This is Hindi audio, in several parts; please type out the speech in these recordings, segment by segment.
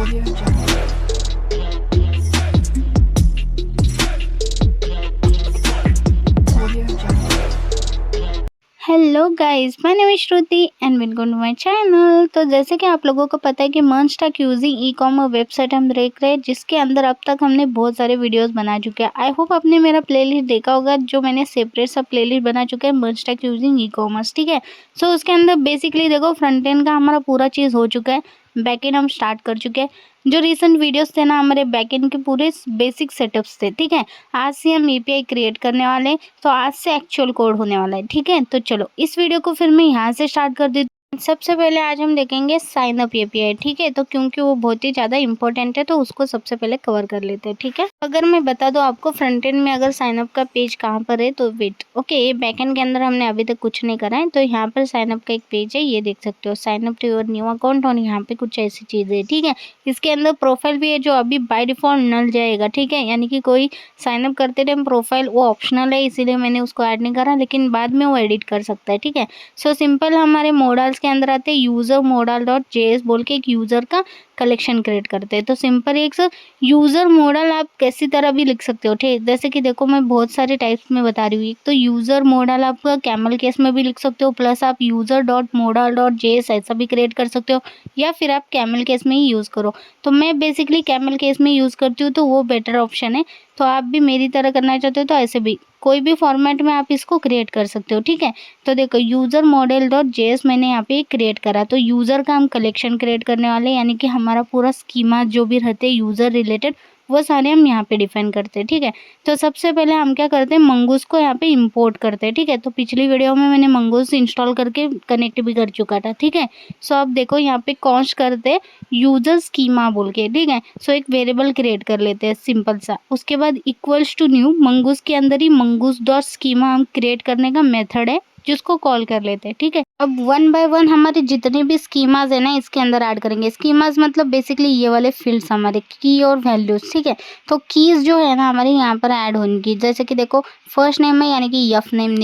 Audio Jungle. Audio Jungle. Hello guys, my name is Shruti and welcome to my channel. तो जैसे कि आप लोगों को पता है कि MERN stack using e commerce website हम देख रहे हैं, जिसके अंदर अब तक हमने बहुत सारे वीडियोस बना चुके हैं। आई होप आपने मेरा प्लेलिस्ट देखा होगा, जो मैंने सेपरेट सा प्लेलिस्ट बना चुका है मंस्टक यूजिंग ई कॉमर्स। ठीक है, सो उसके अंदर बेसिकली देखो फ्रंट एंड का हमारा पूरा चीज़ हो चुका है, बैक एंड हम स्टार्ट कर चुके हैं। जो रिसेंट वीडियोस थे ना, हमारे बैक एंड के पूरे बेसिक सेटअप्स थे। ठीक है, आज से हम एपीआई क्रिएट करने वाले हैं, तो आज से एक्चुअल कोड होने वाला है। ठीक है, तो चलो इस वीडियो को फिर मैं यहाँ से स्टार्ट कर देती हूँ। सबसे पहले आज हम देखेंगे साइन अप एपीआई। ठीक है, तो क्योंकि वो बहुत ही ज़्यादा इंपॉर्टेंट है, तो उसको सबसे पहले कवर कर लेते हैं। ठीक है, अगर मैं बता दूँ आपको फ्रंट एंड में अगर साइन अप का पेज कहाँ पर है, तो वेट ओके, ये बैक एंड के अंदर हमने अभी तक कुछ नहीं करा है। तो यहाँ पर साइन अप का एक पेज है, ये देख सकते हो, sign up to your new account, और यहाँ पे कुछ ऐसी चीज़ें है। ठीक है, इसके अंदर प्रोफाइल भी है, जो अभी बाय डिफॉल्ट नल जाएगा। ठीक है, यानी कि कोई साइन अप करते टाइम प्रोफाइल वो ऑप्शनल है, इसीलिए मैंने उसको ऐड नहीं करा, लेकिन बाद में वो एडिट कर सकता है। ठीक है, सो सिंपल हमारे मॉडल्स के अंदर आते हैं, यूजर मॉडल डॉट जेएस बोल के एक यूजर का कलेक्शन क्रिएट करते हैं। तो सिंपल एक यूजर मॉडल आप कैसी तरह भी लिख सकते हो। ठीक, जैसे कि देखो मैं बहुत सारे टाइप्स में बता रही हूँ। एक तो यूजर मॉडल आप कैमल केस में भी लिख सकते हो, प्लस आप user dot model dot JS ऐसा भी क्रिएट कर सकते हो, या फिर आप कैमल केस में ही यूज़ करो। तो मैं बेसिकली कैमल केस में यूज़ करती हूँ, तो वो बेटर ऑप्शन है। तो आप भी मेरी तरह करना चाहते हो तो ऐसे भी कोई भी फॉर्मेट में आप इसको क्रिएट कर सकते हो। ठीक है, तो देखो यूज़र मॉडल डॉट जेएस मैंने यहाँ पे क्रिएट करा। तो यूज़र का हम कलेक्शन क्रिएट करने वाले हैं, यानी कि हमारा पूरा स्कीमा जो भी रहते हैं यूज़र रिलेटेड, वो सारे हम यहाँ पे डिफाइन करते हैं। ठीक है, तो सबसे पहले हम क्या करते हैं, मंगूस को यहाँ पे इंपोर्ट करते हैं। ठीक है, तो पिछली वीडियो में मैंने मंगूस इंस्टॉल करके कनेक्ट भी कर चुका था। ठीक है, सो अब देखो यहाँ पे कॉन्स्ट करते यूजर स्कीमा बोल के। ठीक है, सो एक वेरिएबल क्रिएट कर लेते हैं सिंपल सा। उसके बाद इक्वल्स टू न्यू मंगूस के अंदर ही मंगूस डॉट स्कीमा हम क्रिएट करने का मेथड है, जिसको कॉल कर लेते हैं। ठीक है, अब वन बाय वन हमारे जितने भी स्कीमाज है ना, इसके अंदर ऐड करेंगे। स्कीमाज मतलब बेसिकली ये वाले फील्ड्स हमारे की और वैल्यूज। ठीक है, तो कीज जो है ना हमारे यहाँ पर ऐड होंगी। जैसे कि देखो फर्स्ट नेम है, यानी कि यफ नेम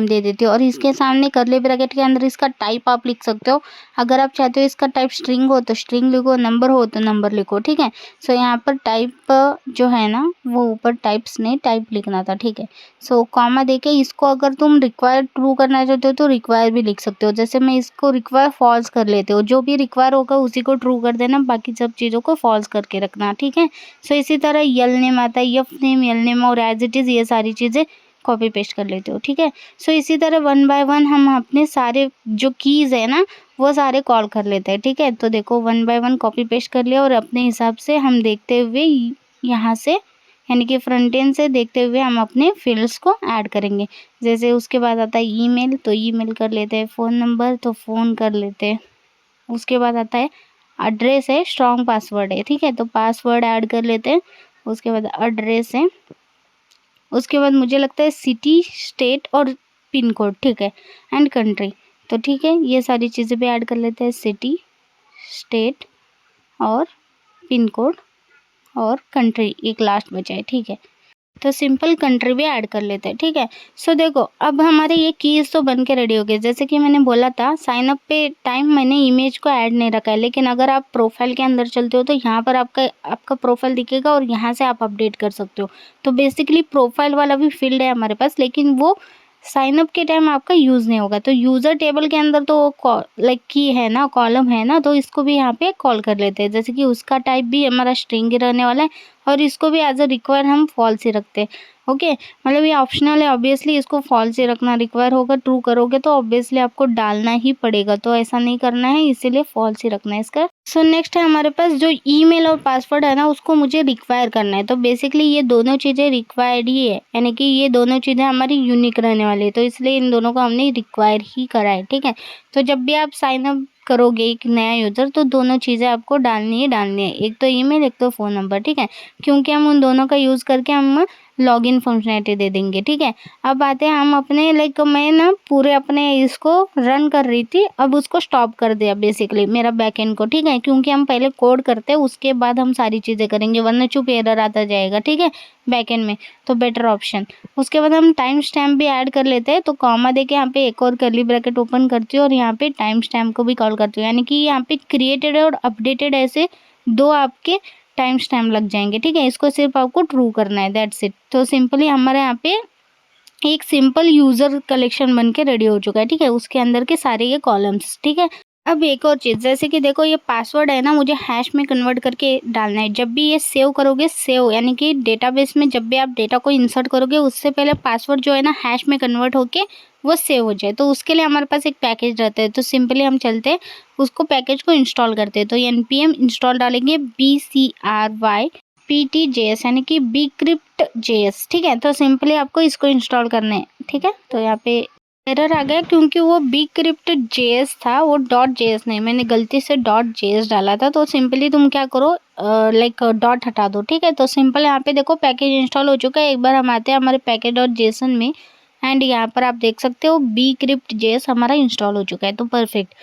दे देते हो, और इसके सामने करली ब्रैकेट के अंदर इसका टाइप आप लिख सकते हो। अगर आप चाहते हो इसका टाइप स्ट्रिंग हो तो स्ट्रिंग लिखो, नंबर हो तो नंबर लिखो। ठीक है, सो यहाँ पर टाइप जो है ना, वो ऊपर टाइप्स ने टाइप लिखना था। ठीक है, सो कॉमा देके इसको अगर तुम रिक्वायर ट्रू करना चाहते हो तो रिक्वायर भी लिख सकते हो। जैसे मैं इसको रिक्वायर फॉल्स कर लेते हो, जो भी रिक्वायर होगा उसी को ट्रू कर देना, बाकी सब चीज़ों को फॉल्स करके रखना। ठीक है, सो इसी तरह यल नेम आता है, यफ नेम और एज इट इज़ ये सारी चीज़ें कॉपी पेस्ट कर लेते हो। ठीक है, सो इसी तरह वन बाय वन हम अपने सारे जो कीज़ है ना, वो सारे कॉल कर लेते हैं। ठीक है, तो देखो one by one copy paste कर लिया, और अपने हिसाब से हम देखते हुए यहाँ से, यानी कि फ्रंट एंड से देखते हुए हम अपने फील्ड्स को ऐड करेंगे। जैसे उसके बाद आता है ईमेल, तो ईमेल कर लेते हैं। फ़ोन नंबर, तो फ़ोन कर लेते हैं। उसके बाद आता है एड्रेस है, स्ट्रॉन्ग पासवर्ड है। ठीक है, तो पासवर्ड ऐड कर लेते हैं। उसके बाद एड्रेस है। उसके बाद मुझे लगता है सिटी, स्टेट और पिन कोड। ठीक है, एंड कंट्री। तो ठीक है, ये सारी चीज़ें भी ऐड कर लेते हैं, सिटी, स्टेट और पिन कोड और कंट्री एक लास्ट बचा है। ठीक है, तो सिंपल कंट्री भी ऐड कर लेते हैं। ठीक है, सो देखो अब हमारे ये कीज़ तो बन के रेडी हो गए। जैसे कि मैंने बोला था साइन अप पे टाइम मैंने इमेज को ऐड नहीं रखा है, लेकिन अगर आप प्रोफाइल के अंदर चलते हो तो यहाँ पर आपका प्रोफाइल दिखेगा, और यहाँ से आप अपडेट कर सकते हो। तो बेसिकली प्रोफाइल वाला भी फील्ड है हमारे पास, लेकिन वो साइन अप के टाइम आपका यूज़ नहीं होगा। तो यूज़र टेबल के अंदर तो लाइक की है ना, कॉलम है ना, तो इसको भी यहाँ पे कॉल कर लेते हैं। जैसे कि उसका टाइप भी हमारा स्ट्रिंग ही रहने वाला है, और इसको भी एज अ रिक्वायर हम फॉल्स ही रखते हैं। ओके, मतलब ये ऑप्शनल है, ऑब्वियसली इसको फॉल्स ही रखना। रिक्वायर होगा ट्रू करोगे तो ऑब्वियसली आपको डालना ही पड़ेगा, तो ऐसा नहीं करना है, इसीलिए फॉल्स ही रखना है इसका। सो नेक्स्ट है हमारे पास जो ईमेल और पासवर्ड है ना, उसको मुझे रिक्वायर करना है। तो बेसिकली ये दोनों चीज़ें रिक्वायर्ड ही है, यानी कि ये दोनों चीज़ें हमारी यूनिक रहने वाली है, तो इसलिए इन दोनों को हमने रिक्वायर ही करा है। ठीक है, तो जब भी आप साइन अप करोगे एक नया यूज़र, तो दोनों चीज़ें आपको डालनी है, एक तो ईमेल, एक तो फ़ोन नंबर। ठीक है, क्योंकि हम उन दोनों का यूज़ करके हम लॉगिन फंक्शनैलिटी दे देंगे। ठीक है, अब आते हैं हम अपने लाइक मैं ना पूरे अपने इसको रन कर रही थी, अब उसको स्टॉप कर दिया बेसिकली मेरा बैकएंड को। ठीक है, क्योंकि हम पहले कोड करते हैं, उसके बाद हम सारी चीज़ें करेंगे, वरना चुप एरर आता जाएगा। ठीक है, बैकएंड में, तो बेटर ऑप्शन। उसके बाद हम टाइम स्टैम्प भी ऐड कर लेते हैं। तो कॉमा देके यहाँ पे एक और कर्ली ब्रैकेट ओपन करती हूँ, और यहाँ पे टाइम स्टैम्प को भी कॉल करती हूँ, यानी कि यहाँ पे क्रिएटेड और अपडेटेड ऐसे 2 आपके टाइम स्टैम्प लग जाएंगे। ठीक है, इसको सिर्फ आपको ट्रू करना है, दैट्स इट। तो सिंपली हमारे यहाँ पे एक सिंपल यूजर कलेक्शन बन के रेडी हो चुका है। ठीक है, उसके अंदर के सारे ये कॉलम्स। ठीक है, अब एक और चीज़, जैसे कि देखो ये पासवर्ड है ना, मुझे हैश में कन्वर्ट करके डालना है। जब भी ये सेव करोगे, सेव यानी कि डेटाबेस में जब भी आप डेटा को इंसर्ट करोगे, उससे पहले पासवर्ड जो है ना हैश में कन्वर्ट होके वो सेव हो जाए। तो उसके लिए हमारे पास एक पैकेज रहता है। तो सिंपली हम चलते हैं उसको, पैकेज को इंस्टॉल करते हैं। तो ये npm इंस्टॉल डालेंगे BCRYPTJS यानी कि bcrypt JS। ठीक है, तो सिंपली आपको इसको इंस्टॉल करना है। ठीक है, तो यहाँ पे एरर आ गया क्योंकि वो bcrypt JS था, वो .js नहीं, मैंने गलती से .js डाला था। तो सिंपली तुम क्या करो, लाइक डॉट हटा दो। ठीक है, तो सिंपल यहाँ पे देखो पैकेज इंस्टॉल हो चुका है। एक बार हम आते हैं हमारे package.json में, एंड यहाँ पर आप देख सकते हो bcrypt JS हमारा इंस्टॉल हो चुका है। तो परफेक्ट।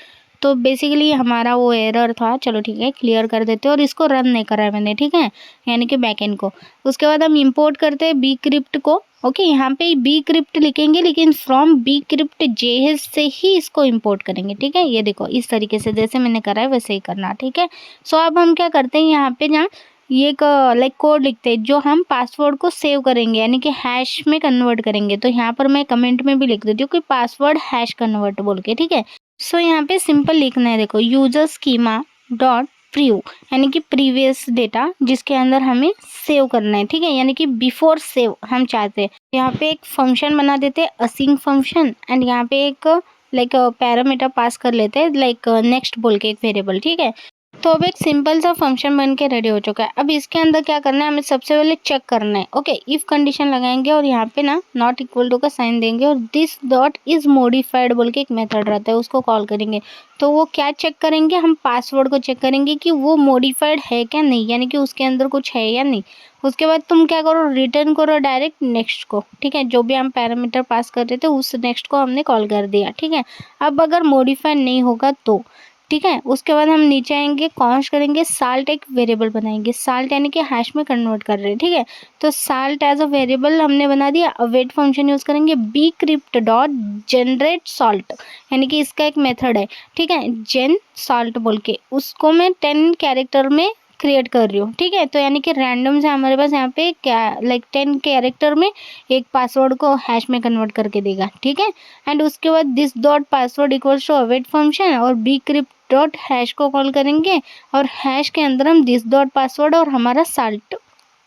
तो बेसिकली हमारा वो एरर था, चलो ठीक है क्लियर कर देते हैं। और इसको रन नहीं करा है मैंने, ठीक है, यानी कि बैकएंड को। उसके बाद हम इंपोर्ट करते हैं bcrypt को। ओके, यहाँ पे bcrypt लिखेंगे लेकिन फ्रॉम bcrypt JS से ही इसको इंपोर्ट करेंगे। ठीक है, ये देखो इस तरीके से जैसे मैंने करा है वैसे ही करना। ठीक है, सो अब हम क्या करते हैं, यहाँ पे ना ये एक लाइक कोड लिखते हैं जो हम पासवर्ड को सेव करेंगे, यानी कि हैश में कन्वर्ट करेंगे। तो यहाँ पर मैं कमेंट में भी लिख देती हूँ कि पासवर्ड हैश कन्वर्ट बोल के। ठीक है, सो यहाँ पे सिंपल लिखना है, देखो यूजर स्कीमा डॉट प्रीव्यू यानी कि प्रीवियस डेटा जिसके अंदर हमें सेव करना है। ठीक है, यानी कि बिफोर सेव हम चाहते हैं। यहाँ पे एक फंक्शन बना देते हैं, असिंग फंक्शन, एंड यहाँ पे एक लाइक पैरामीटर पास कर लेते हैं, लाइक नेक्स्ट बोल के एक वेरिएबल। ठीक है, तो अब एक सिंपल सा फंक्शन बन के रेडी हो चुका है। अब इसके अंदर क्या करना है, हमें सबसे पहले चेक करना है। ओके, इफ कंडीशन लगाएंगे और यहाँ पे ना नॉट इक्वल टू का साइन देंगे, और दिस डॉट इज मॉडिफाइड बोल के एक मेथड रहता है, उसको कॉल करेंगे। तो वो क्या चेक करेंगे, हम पासवर्ड को चेक करेंगे कि वो मॉडिफाइड है क्या नहीं, यानी कि उसके अंदर कुछ है या नहीं। उसके बाद तुम क्या करो, रिटर्न करो डायरेक्ट नेक्स्ट को। ठीक है, जो भी हम पैरामीटर पास कर रहे थे उस नेक्स्ट को हमने कॉल कर दिया। ठीक है, अब अगर मॉडिफाइड नहीं होगा तो ठीक है, उसके बाद हम नीचे आएंगे, कॉन्स्ट करेंगे, साल्ट एक वेरिएबल बनाएंगे। साल्ट यानी कि हैश में कन्वर्ट कर रहे हैं। ठीक है, तो साल्ट एज अ वेरिएबल हमने बना दिया। अवेट फंक्शन यूज करेंगे, bcrypt डॉट जनरेट सॉल्ट यानी कि इसका एक मेथड है। ठीक है, जेन सॉल्ट बोल के, उसको मैं 10 कैरेक्टर में क्रिएट कर रही हूँ। ठीक है, तो यानी कि रैंडम से हमारे पास यहाँ पे क्या लाइक 10 कैरेक्टर में एक पासवर्ड को हैश में कन्वर्ट करके देगा। ठीक है, एंड उसके बाद this dot password equals to await function और bcrypt डॉट हैश को कॉल करेंगे, और हैश के अंदर हम दिस डॉट पासवर्ड और हमारा साल्ट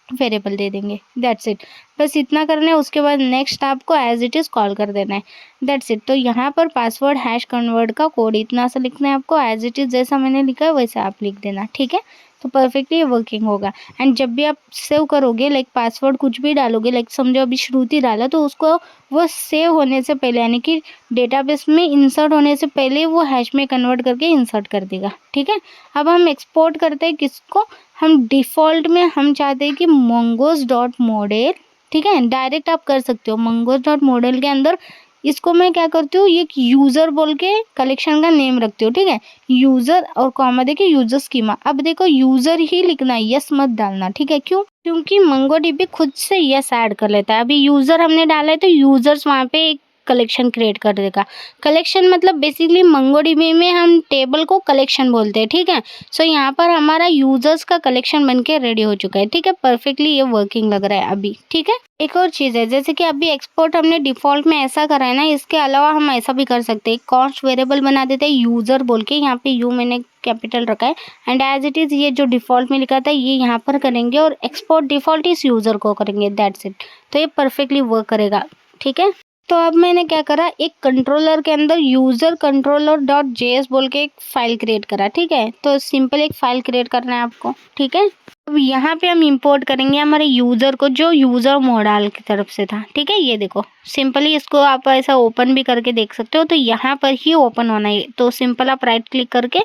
वेरिएबल दे देंगे। दैट्स इट, बस इतना करना है। उसके बाद नेक्स्ट आपको एज इट इज़ कॉल कर देना है। That's it. तो यहाँ पर पासवर्ड हैश कन्वर्ट का कोड इतना सा लिखना है आपको, एज इट इज़ जैसा मैंने लिखा है वैसे आप लिख देना। ठीक है, तो परफेक्टली ये वर्किंग होगा। एंड जब भी आप सेव करोगे, लाइक पासवर्ड कुछ भी डालोगे, लाइक समझो अभी श्रुति डाला, तो उसको वो सेव होने से पहले यानी कि डेटाबेस में इंसर्ट होने से पहले वो हैश में कन्वर्ट करके इंसर्ट कर देगा। ठीक है, अब हम एक्सपोर्ट करते हैं किसको, हम डिफ़ॉल्ट में हम चाहते हैं कि मंगोज डॉट मॉडल। ठीक है, डायरेक्ट आप कर सकते हो मंगोज डॉट मॉडल के अंदर। इसको मैं क्या करती हूँ, एक यूज़र बोल के कलेक्शन का नेम रखती हूँ। ठीक है, यूज़र और कॉमा देखिए यूज़र स्कीमा। अब देखो यूज़र ही लिखना है, यस मत डालना। ठीक है, क्यों, क्योंकि मंगोडीबी खुद से यस ऐड कर लेता है। अभी यूज़र हमने डाला है तो यूज़र्स वहाँ पे एक कलेक्शन क्रिएट कर देगा। कलेक्शन मतलब बेसिकली मंगोडीबी में हम टेबल को कलेक्शन बोलते हैं। ठीक है, सो यहाँ पर हमारा यूजर्स का कलेक्शन बन के रेडी हो चुका है। ठीक है, परफेक्टली ये वर्किंग लग रहा है अभी। ठीक है, एक और चीज़ है, जैसे कि अभी एक्सपोर्ट हमने डिफ़ॉल्ट में ऐसा करा है ना, इसके अलावा हम ऐसा भी कर सकते हैं, कॉस्ट वेरिएबल बना देते हैं यूज़र बोल के। यहाँ पे यू मैंने कैपिटल रखा है, एंड एज इट इज़ ये जो डिफ़ॉल्ट में लिखा था ये यहाँ पर करेंगे, और एक्सपोर्ट डिफ़ॉल्ट इस यूज़र को करेंगे। That's it. तो ये परफेक्टली वर्क करेगा। ठीक है, तो अब मैंने क्या करा, एक कंट्रोलर के अंदर यूज़र कंट्रोलर डॉट जेएस बोल के एक फ़ाइल क्रिएट करा। ठीक है, तो सिंपल एक फ़ाइल क्रिएट करना है आपको। ठीक है, अब यहाँ पे हम इंपोर्ट करेंगे हमारे यूज़र को जो यूज़र मॉडल की तरफ से था। ठीक है, ये देखो सिंपली इसको आप ऐसा ओपन भी करके देख सकते हो, तो यहाँ पर ही ओपन होना है। तो सिंपल आप राइट क्लिक करके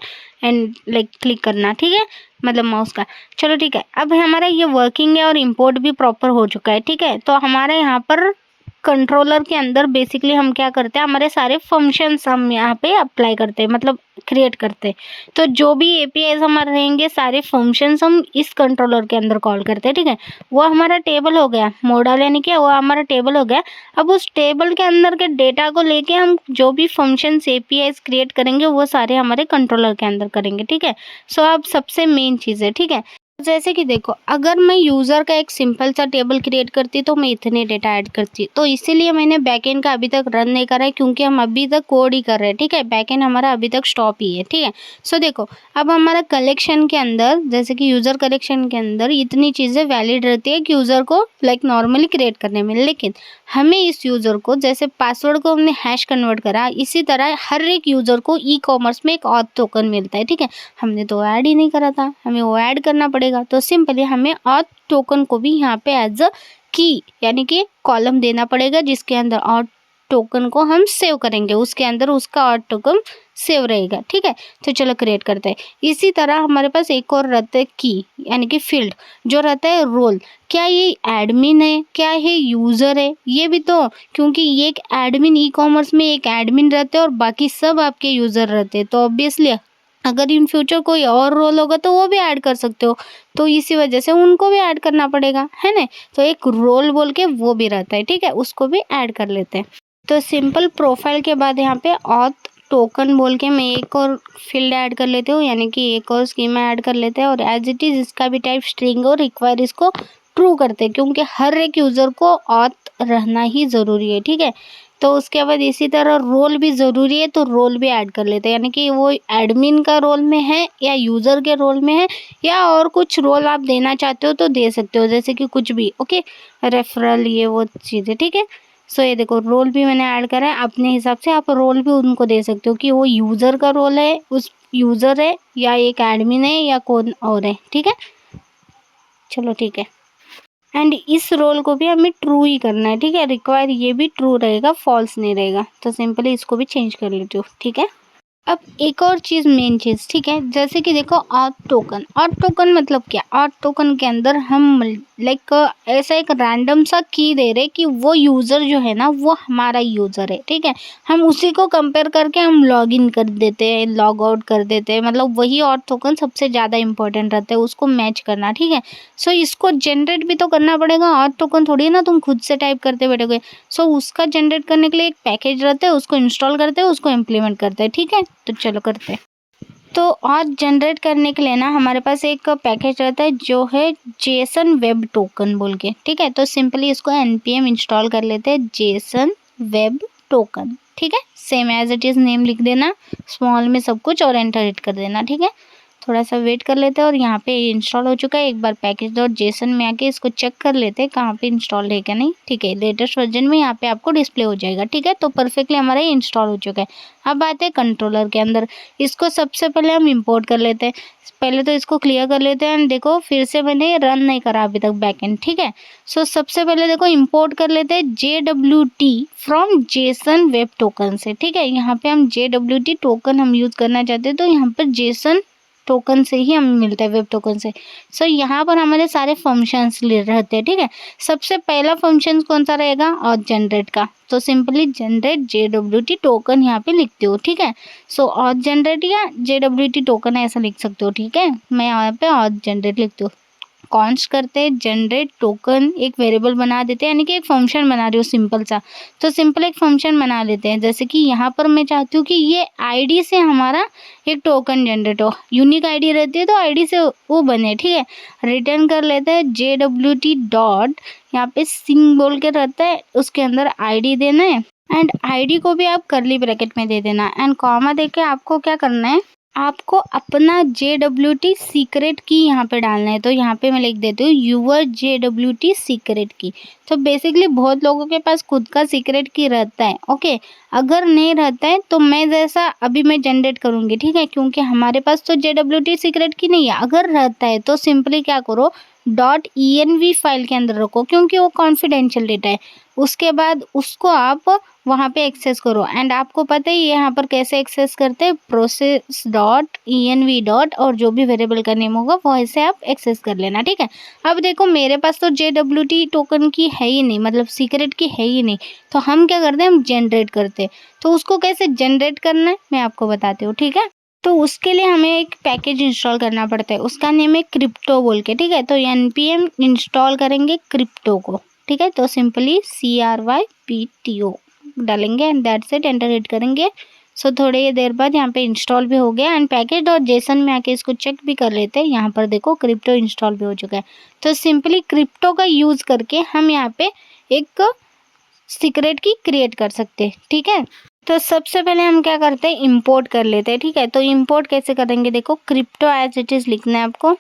एंड लाइक क्लिक करना। ठीक है, मतलब माउस का। चलो ठीक है, अब हमारा ये वर्किंग है और इम्पोर्ट भी प्रॉपर हो चुका है। ठीक है, तो हमारा यहाँ पर कंट्रोलर के अंदर बेसिकली हम क्या करते हैं, हमारे सारे फंक्शंस हम यहाँ पे अप्लाई करते हैं, मतलब क्रिएट करते हैं। तो जो भी एपीआईज हमारे रहेंगे, सारे फंक्शंस हम इस कंट्रोलर के अंदर कॉल करते हैं, ठीक है। वो हमारा टेबल हो गया, मॉडल यानी कि वो हमारा टेबल हो गया। अब उस टेबल के अंदर के डेटा को लेके हम जो भी फंक्शंस एपीआईज क्रिएट करेंगे वो सारे हमारे कंट्रोलर के अंदर करेंगे, ठीक है। सो अब सबसे मेन चीज़ है, ठीक है। जैसे कि देखो, अगर मैं यूज़र का एक सिंपल सा टेबल क्रिएट करती तो मैं इतने डेटा ऐड करती, तो इसीलिए मैंने बैकएंड का अभी तक रन नहीं करा है, क्योंकि हम अभी तक कोड ही कर रहे हैं, ठीक है। बैकएंड हमारा अभी तक स्टॉप ही है, ठीक है। सो देखो, अब हमारा कलेक्शन के अंदर, जैसे कि यूज़र कलेक्शन के अंदर इतनी चीज़ें वैलिड रहती है कि यूज़र को लाइक नॉर्मली क्रिएट करने में, लेकिन हमें इस यूज़र को, जैसे पासवर्ड को हमने हैश कन्वर्ट करा, इसी तरह हर एक यूज़र को ई कॉमर्स में एक ऑथ टोकन मिलता है, ठीक है। हमने तो ऐड ही नहीं करा था, हमें वो ऐड करना पड़ेगा। तो सिंपली हमें ऑथ टोकन को भी यहाँ पे एज अ की यानी कि कॉलम देना पड़ेगा, जिसके अंदर ऑथ टोकन को हम सेव करेंगे, उसके अंदर उसका ऑथ टोकन सेव रहेगा, ठीक है। तो चलो क्रिएट करते हैं। इसी तरह हमारे पास एक और रहता है की यानी कि फील्ड, जो रहता है रोल। क्या ये एडमिन है, क्या ये यूज़र है, ये भी तो, क्योंकि ये एक एडमिन, ई कॉमर्स में एक एडमिन रहते हैं और बाकी सब आपके यूज़र रहते हैं। तो ऑब्वियसली अगर इन फ्यूचर कोई और रोल होगा तो वो भी ऐड कर सकते हो, तो इसी वजह से उनको भी ऐड करना पड़ेगा, है ना। तो एक रोल बोल के वो भी रहता है, ठीक है, उसको भी ऐड कर लेते हैं। तो सिंपल प्रोफाइल के बाद यहाँ पे ऑथ टोकन बोल के मैं एक और फील्ड ऐड कर लेते हूँ, यानी कि एक और स्कीमा ऐड कर लेते हैं। और एज इट इज़ इसका भी टाइप स्ट्रिंग और रिक्वायर इसको ट्रू करते हैं, क्योंकि हर एक यूज़र को ऑथ रहना ही ज़रूरी है, ठीक है। तो उसके बाद इसी तरह रोल भी ज़रूरी है, तो रोल भी ऐड कर लेते हैं, यानी कि वो एडमिन का रोल में है या यूज़र के रोल में है, या और कुछ रोल आप देना चाहते हो तो दे सकते हो, जैसे कि कुछ भी, ओके, रेफरल, ये वो चीज़ें, ठीक है। सो ये देखो, रोल भी मैंने ऐड करा है। अपने हिसाब से आप रोल भी उनको दे सकते हो कि वो यूज़र का रोल है, उस यूज़र है, या एक एडमिन है, या कौन और है, ठीक है। चलो ठीक है। एंड इस रोल को भी हमें ट्रू ही करना है, ठीक है। रिक्वायर ये भी ट्रू रहेगा, फॉल्स नहीं रहेगा। तो सिंपली इसको भी चेंज कर लेती हूँ, ठीक है। अब एक और चीज़, मेन चीज़, ठीक है, जैसे कि देखो ऑथ टोकन मतलब क्या। ऑथ टोकन के अंदर हम लाइक ऐसा एक रैंडम सा की दे रहे कि वो यूज़र जो है ना वो हमारा यूज़र है, ठीक है। हम उसी को कंपेयर करके हम लॉग इन कर देते हैं, लॉग आउट कर देते हैं, मतलब वही ऑथ टोकन सबसे ज़्यादा इंपॉर्टेंट रहता है, उसको मैच करना, ठीक है। सो इसको जनरेट भी तो करना पड़ेगा, ऑथ टोकन थोड़ी ना तुम खुद से टाइप करते बैठोगे। सो उसका जनरेट करने के लिए एक पैकेज रहता है, उसको इंस्टॉल करते हैं, उसको इम्प्लीमेंट करते हैं, ठीक है। तो चलो करते हैं। तो ऑथ जनरेट करने के लिए ना हमारे पास एक पैकेज रहता है जो है जेसन वेब टोकन बोल के, ठीक है। तो सिंपली इसको npm इंस्टॉल कर लेते हैं, जेसन वेब टोकन, ठीक है। Same as it is name लिख देना स्मॉल में सब कुछ और एंटर हिट कर देना, ठीक है। थोड़ा सा वेट कर लेते हैं और यहाँ पे इंस्टॉल हो चुका है। एक बार पैकेज.json में आके इसको चेक कर लेते हैं कहाँ पे इंस्टॉल है क्या नहीं, ठीक है। लेटेस्ट वर्जन में यहाँ पे आपको डिस्प्ले हो जाएगा, ठीक है। तो परफेक्टली हमारा ये इंस्टॉल हो चुका है। अब आते हैं कंट्रोलर के अंदर। इसको सबसे पहले हम इंपोर्ट कर लेते हैं। पहले तो इसको क्लियर कर लेते हैं। देखो फिर से मैंने रन नहीं करा अभी तक बैकएंड, ठीक है। सो सबसे पहले देखो इंपोर्ट कर लेते हैं JWT from Jason web token से, ठीक है। यहाँ पे हम JWT टोकन हम यूज़ करना चाहते हैं, तो यहाँ पर जेसन टोकन से ही हमें मिलता है, वेब टोकन से। सो यहाँ पर हमारे सारे फंक्शंस रहते हैं, ठीक है। सबसे पहला फंक्शन कौन सा रहेगा, ऑथ जनरेट का। तो सिंपली जनरेट JWT टोकन यहाँ पे लिखते हो, ठीक है। सो ऑथ जनरेट या JWT टोकन ऐसा लिख सकते हो, ठीक है। मैं यहाँ पे ऑथ जनरेट लिखती हूँ। कॉन्स्ट करते हैं जनरेट टोकन, एक वेरिएबल बना देते हैं, यानी कि एक फंक्शन बना रही हूँ सिंपल सा। तो सिंपल एक फंक्शन बना लेते हैं, जैसे कि यहाँ पर मैं चाहती हूँ कि ये आईडी से हमारा एक टोकन जनरेट हो, यूनिक आईडी रहती है तो आईडी से वो बने, ठीक है। रिटर्न कर लेते हैं JWT डॉट, यहाँ पे सिंग बोल के रहता है, उसके अंदर आईडी देना है एंड आईडी को भी आप करली ब्रैकेट में दे देना एंड कॉमा दे के आपको क्या करना है, आपको अपना JWT सीक्रेट की यहाँ पे डालना है। तो यहाँ पे मैं लिख देती हूँ यूअर JWT सीक्रेट की। तो बेसिकली बहुत लोगों के पास खुद का सीक्रेट की रहता है, ओके। अगर नहीं रहता है तो मैं जैसा अभी मैं जनरेट करूँगी, ठीक है, क्योंकि हमारे पास तो JWT सीक्रेट की नहीं है। अगर रहता है तो सिंपली क्या करो, .env फाइल के अंदर रखो क्योंकि वो कॉन्फिडेंशियल डेटा है। उसके बाद उसको आप वहाँ पे एक्सेस करो एंड आपको पता ही है यहाँ पर कैसे एक्सेस करते हैं, प्रोसेस डॉट env डॉट और जो भी वेरिएबल का नेम होगा वो ऐसे आप एक्सेस कर लेना, ठीक है। अब देखो मेरे पास तो JWT टोकन की है ही नहीं, मतलब सीक्रेट की है ही नहीं, तो हम क्या करते हैं, हम जनरेट करते हैं। तो उसको कैसे जनरेट करना है मैं आपको बताती हूँ, ठीक है। तो उसके लिए हमें एक पैकेज इंस्टॉल करना पड़ता है, उसका नेम है क्रिप्टो बोल के, ठीक है। तो npm इंस्टॉल करेंगे क्रिप्टो को, ठीक है। तो सिंपली CRYPTO डालेंगे and that's it, enter hit करेंगे। सो थोड़ी देर बाद यहाँ पे इंस्टॉल भी हो गया एंड पैकेज डॉट जेसन में आके इसको चेक भी कर लेते हैं। यहाँ पर देखो क्रिप्टो इंस्टॉल भी हो चुका है। तो सिंपली क्रिप्टो का यूज करके हम यहाँ पे एक सीक्रेट की क्रिएट कर सकते हैं, ठीक है। तो सबसे पहले हम क्या करते हैं, इंपोर्ट कर लेते हैं, ठीक है। तो इंपोर्ट कैसे करेंगे, देखो क्रिप्टो एज इट इज लिखना है आपको,